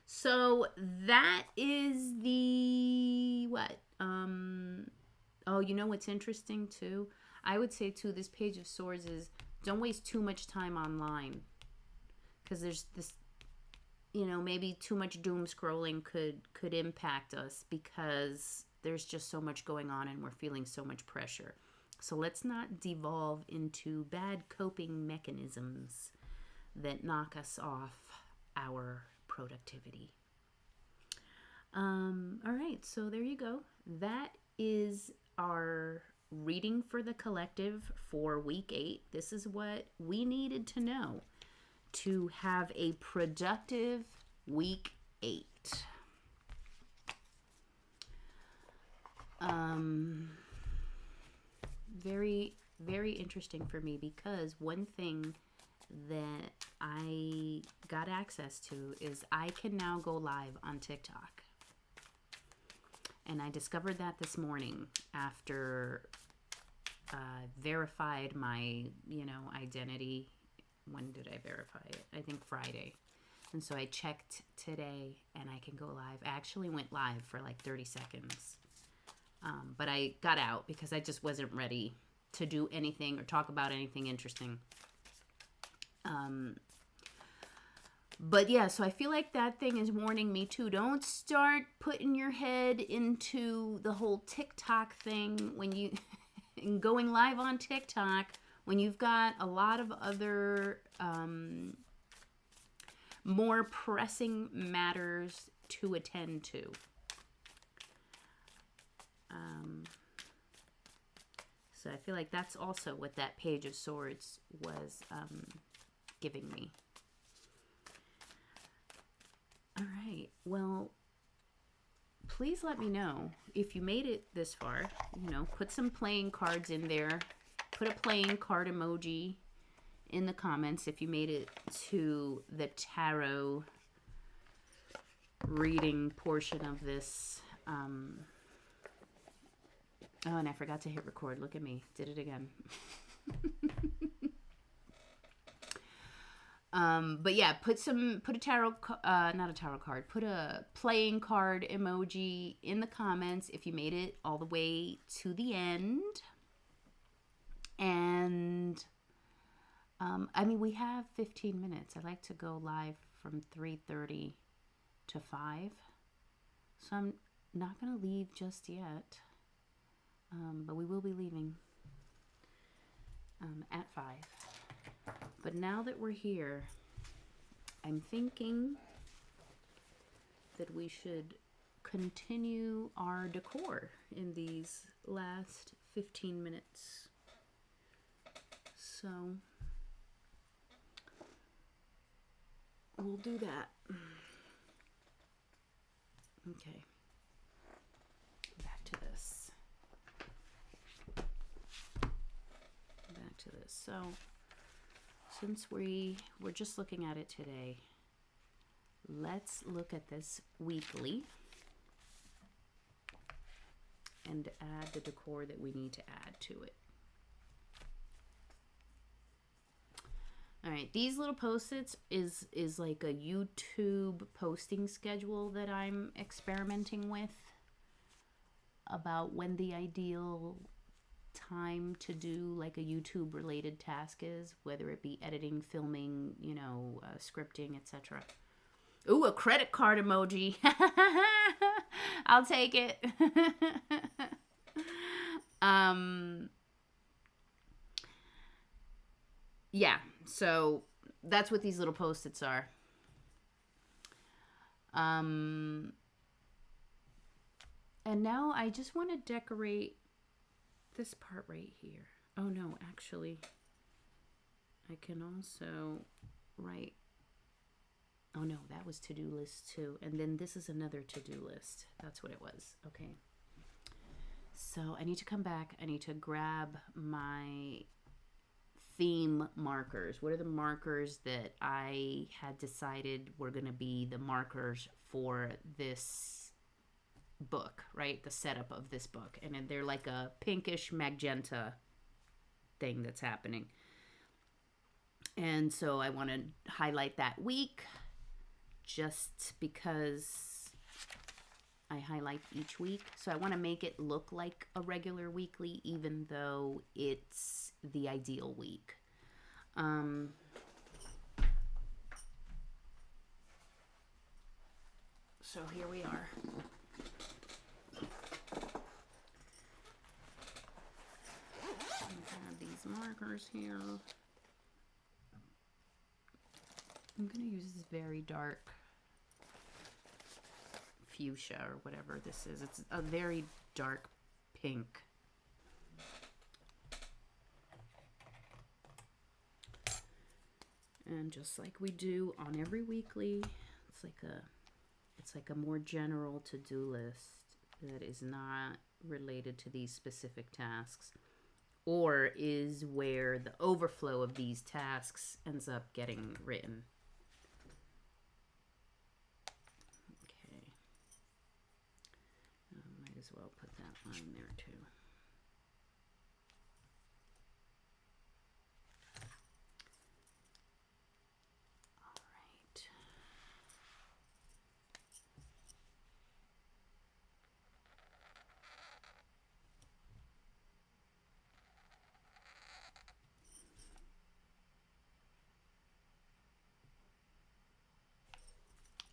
So that is the what? Oh, you know what's interesting too? I would say too, this Page of Swords is, don't waste too much time online, because there's this, maybe too much doom scrolling could impact us, because there's just so much going on and we're feeling so much pressure. So let's not devolve into bad coping mechanisms that knock us off our productivity. All right, so there you go. That is our reading for the collective for week 8. This is what we needed to know to have a productive week 8. Very, very interesting for me, because one thing that I got access to is I can now go live on TikTok. And I discovered that this morning after verified my, identity. When did I verify it? I think Friday. And so I checked today and I can go live. I actually went live for like 30 seconds. But I got out because I just wasn't ready to do anything or talk about anything interesting. But yeah, so I feel like that thing is warning me too. Don't start putting your head into the whole TikTok thing when you going live on TikTok when you've got a lot of other more pressing matters to attend to. So I feel like that's also what that Page of Swords was giving me. All right. Well, please let me know if you made it this far. Put some playing cards in there. Put a playing card emoji in the comments if you made it to the tarot reading portion of this. Oh, and I forgot to hit record. Look at me. Did it again. But yeah, put a tarot, not a tarot card, put a playing card emoji in the comments if you made it all the way to the end. And, we have 15 minutes. I like to go live from 3:30 to 5. So I'm not going to leave just yet. But we will be leaving at 5. But now that we're here, I'm thinking that we should continue our decor in these last 15 minutes. So we'll do that. Okay. Back to this. So since we were just looking at it today, let's look at this weekly. and add the decor that we need to add to it. All right, these little post-its is like a YouTube posting schedule that I'm experimenting with about when the ideal time to do like a YouTube related task is, whether it be editing, filming, you know, scripting, etc. Ooh, a credit card emoji. I'll take it. Yeah, so that's what these little post-its are. And now I just want to decorate this part right here. Oh no, actually, I can also write, oh no, that was to-do list too. And then this is another to-do list. That's what it was. Okay. So I need to come back. I need to grab my theme markers. What are the markers that I had decided were going to be the markers for this book, right? The setup of this book. And they're like a pinkish magenta thing that's happening. And so I want to highlight that week just because I highlight each week. So I want to make it look like a regular weekly, even though it's the ideal week. So here we are. I have these markers here. I'm going to use this very dark fuchsia or whatever this is. It's a very dark pink. And just like we do on every weekly, it's like a more general to-do list that is not related to these specific tasks, or is where the overflow of these tasks ends up getting written. Okay. Might as well put that line there too.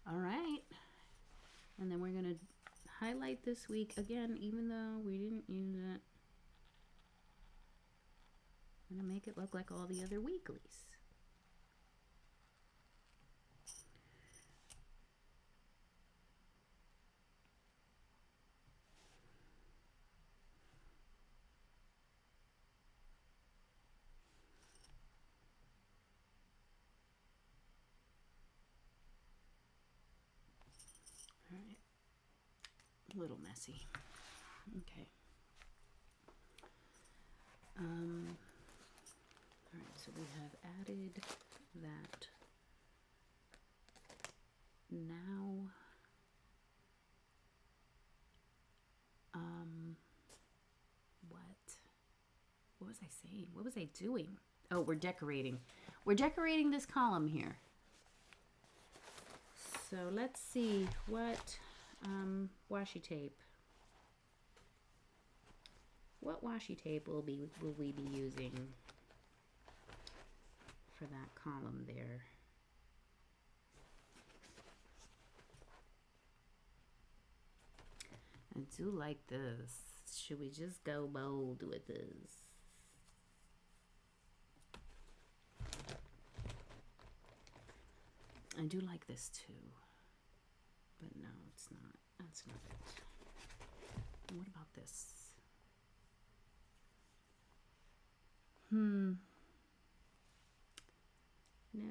All right, and then we're going to highlight this week again, even though we didn't use it. I'm going to make it look like all the other weeklies. All right, a little messy. Okay. All right, so we have added that. Now, what was I saying? What was I doing? Oh, we're decorating. We're decorating this column here. So let's see what washi tape. What washi tape will we be using for that column there? I do like this. Should we just go bold with this? I do like this too. But no, it's not. That's not it. What about this? No,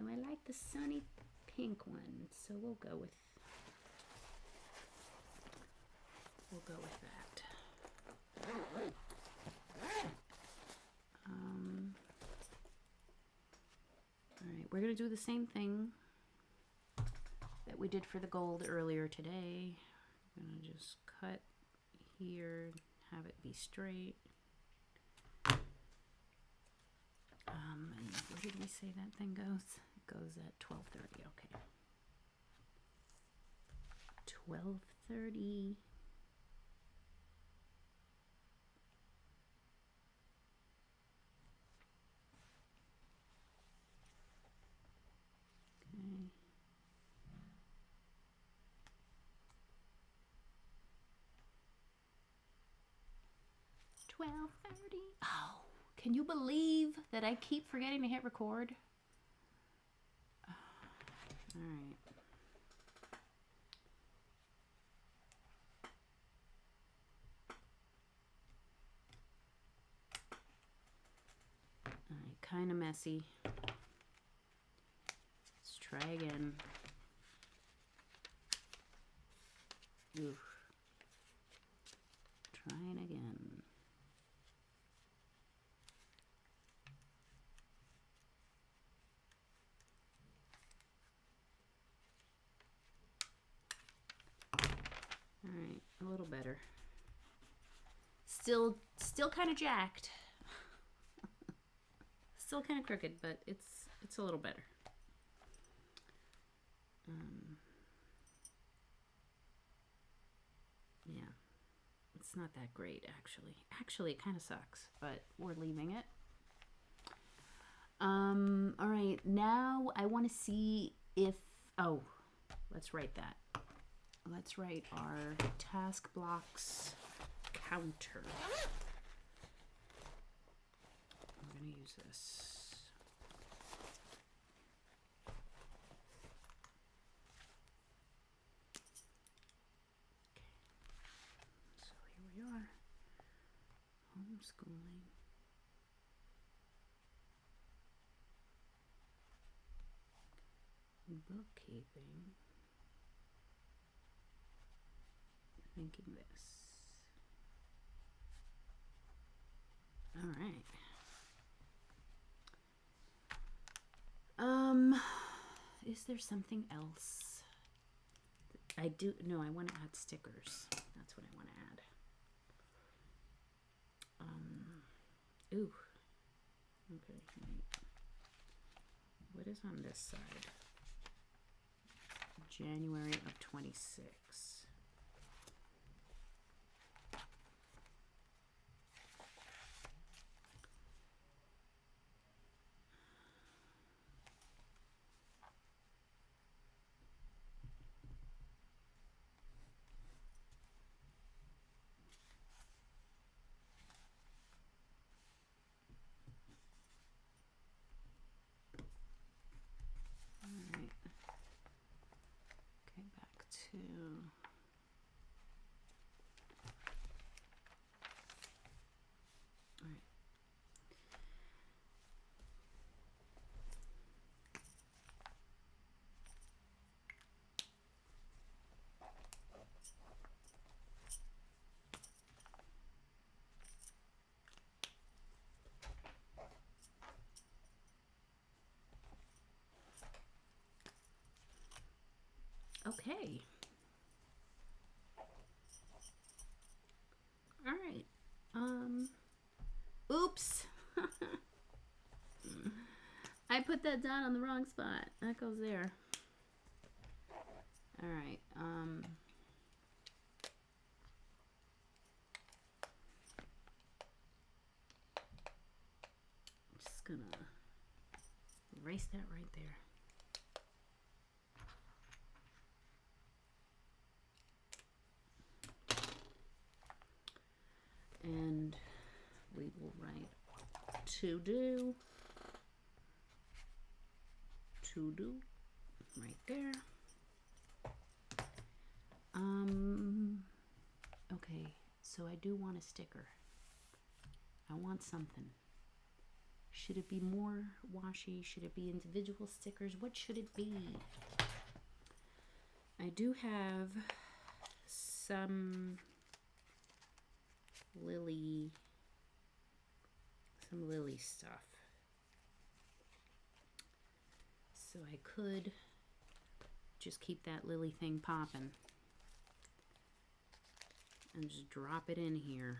I like the sunny pink one, so we'll go with that. All right, we're gonna do the same thing that we did for the gold earlier today. I'm gonna just cut here, have it be straight. And where did we say that thing goes? It goes at 12:30. Okay. 12:30. Okay. 12:30. Oh, can you believe that I keep forgetting to hit record? All right. All right, kind of messy. Let's try again. Oof. Trying again. All right, a little better. Still kind of jacked. Still kind of crooked, but it's a little better. Yeah, it's not that great actually. Actually, it kind of sucks, but we're leaving it. All right, now I want to see if, oh, let's write that. Let's write our task blocks counter. I'm going to use this. Okay. So here we are. Homeschooling. Bookkeeping. Thinking this. All right. Is there something else? I want to add stickers. That's what I want to add. Ooh. Okay. What is on this side? January of 26. Okay. All right. Oops. I put that down on the wrong spot. That goes there. All right. I'm just gonna erase that right there. And we will write to do right there. Okay, so I do want a sticker. I want something. Should it be more washi? Should it be individual stickers? What should it be? I do have some lily stuff. So I could just keep that lily thing popping and just drop it in here.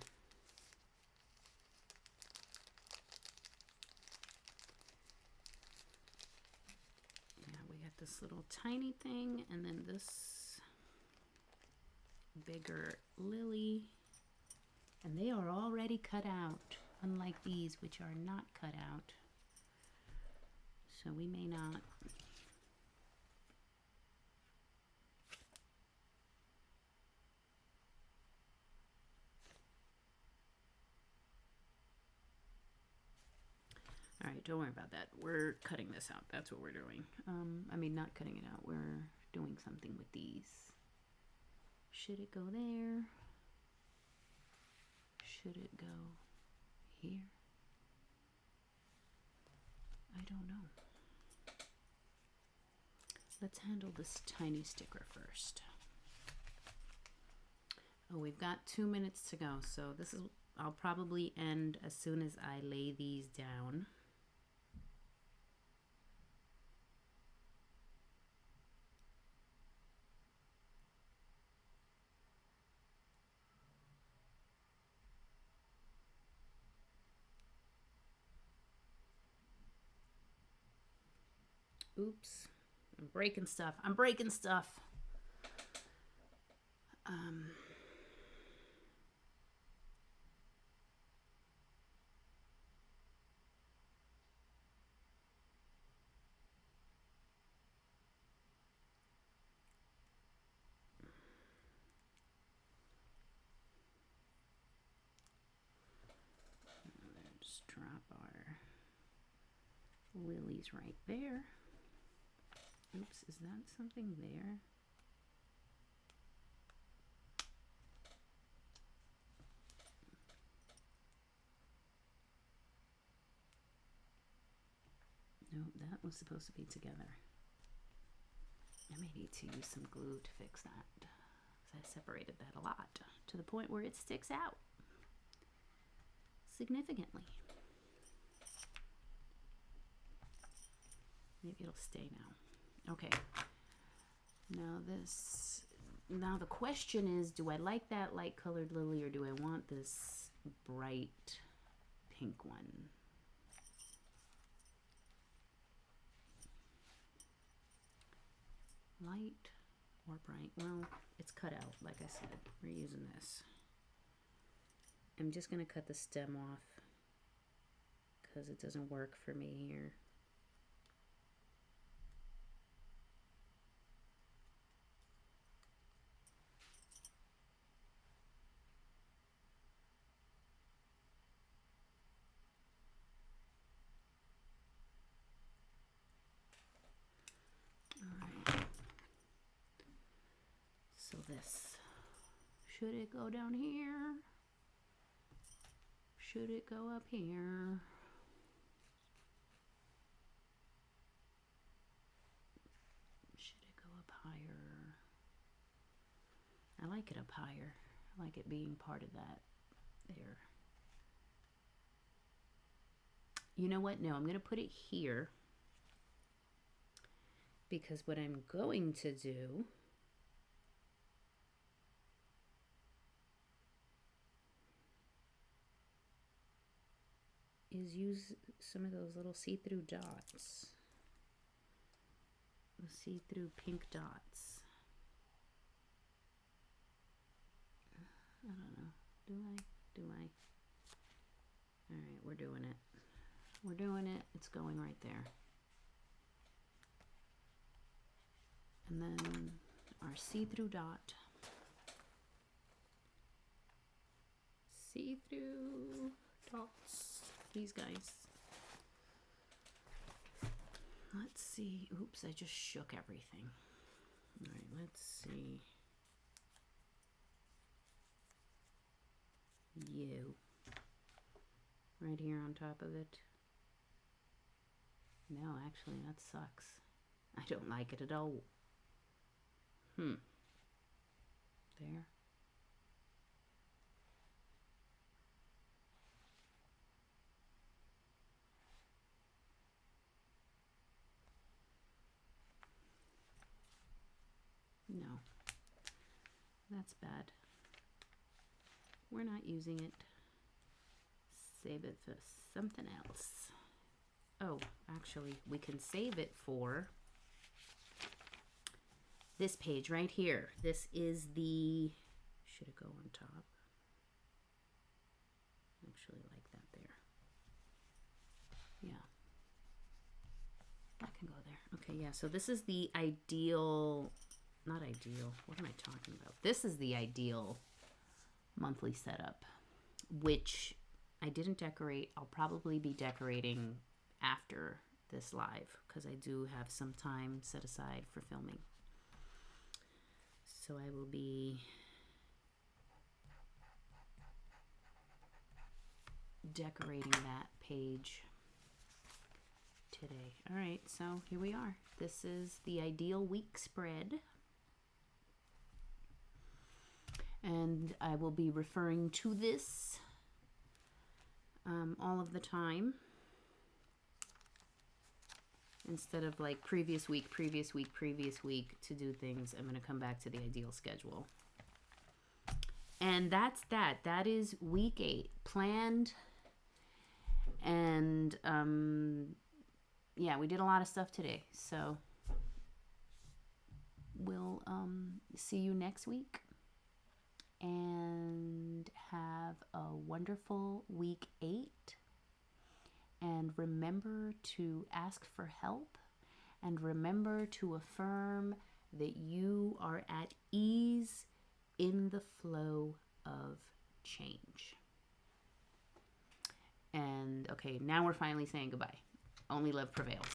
this little tiny thing, and then this bigger lily. And they are already cut out, unlike these, which are not cut out. So we may not. All right, don't worry about that. We're cutting this out. That's what we're doing. I mean, not cutting it out. We're doing something with these. Should it go there? Should it go here? I don't know. Let's handle this tiny sticker first. Oh, we've got 2 minutes to go. So this is, I'll probably end as soon as I lay these down. Oops, I'm breaking stuff. I'm breaking stuff. Just drop our lilies right there. Oops, is that something there? No, that was supposed to be together. I may need to use some glue to fix that. Because I separated that a lot to the point where it sticks out significantly. Maybe it'll stay now. Okay, now the question is, do I like that light colored lily or do I want this bright pink one? Light or bright? Well, it's cut out, like I said. We're using this. I'm just going to cut the stem off because it doesn't work for me here. So this, should it go down here? Should it go up here? Should it go up higher? I like it up higher. I like it being part of that there. You know what? No, I'm going to put it here because what I'm going to do is use some of those little see-through dots. The see-through pink dots. I don't know. Do I? Do I? All right, we're doing it. We're doing it. It's going right there. And then our see-through dot. See-through dots. These guys. Let's see. Oops, I just shook everything. All right, let's see. You. Right here on top of it. No, actually, that sucks. I don't like it at all. There. No, that's bad. We're not using it. Save it for something else. Oh, actually, we can save it for this page right here. This is the, should it go on top? I actually like that there. Yeah. That can go there. Okay, yeah, so this is the ideal, not ideal, what am I talking about? This is the ideal monthly setup, which I didn't decorate. I'll probably be decorating after this live because I do have some time set aside for filming. So I will be decorating that page today. All right, so here we are. This is the ideal week spread. And I will be referring to this all of the time. Instead of like previous week to do things, I'm going to come back to the ideal schedule. And that's that. That is week 8. Planned. And yeah, we did a lot of stuff today. So we'll see you next week. And have a wonderful week 8. And remember to ask for help. And remember to affirm that you are at ease in the flow of change. And okay, now we're finally saying goodbye. Only love prevails.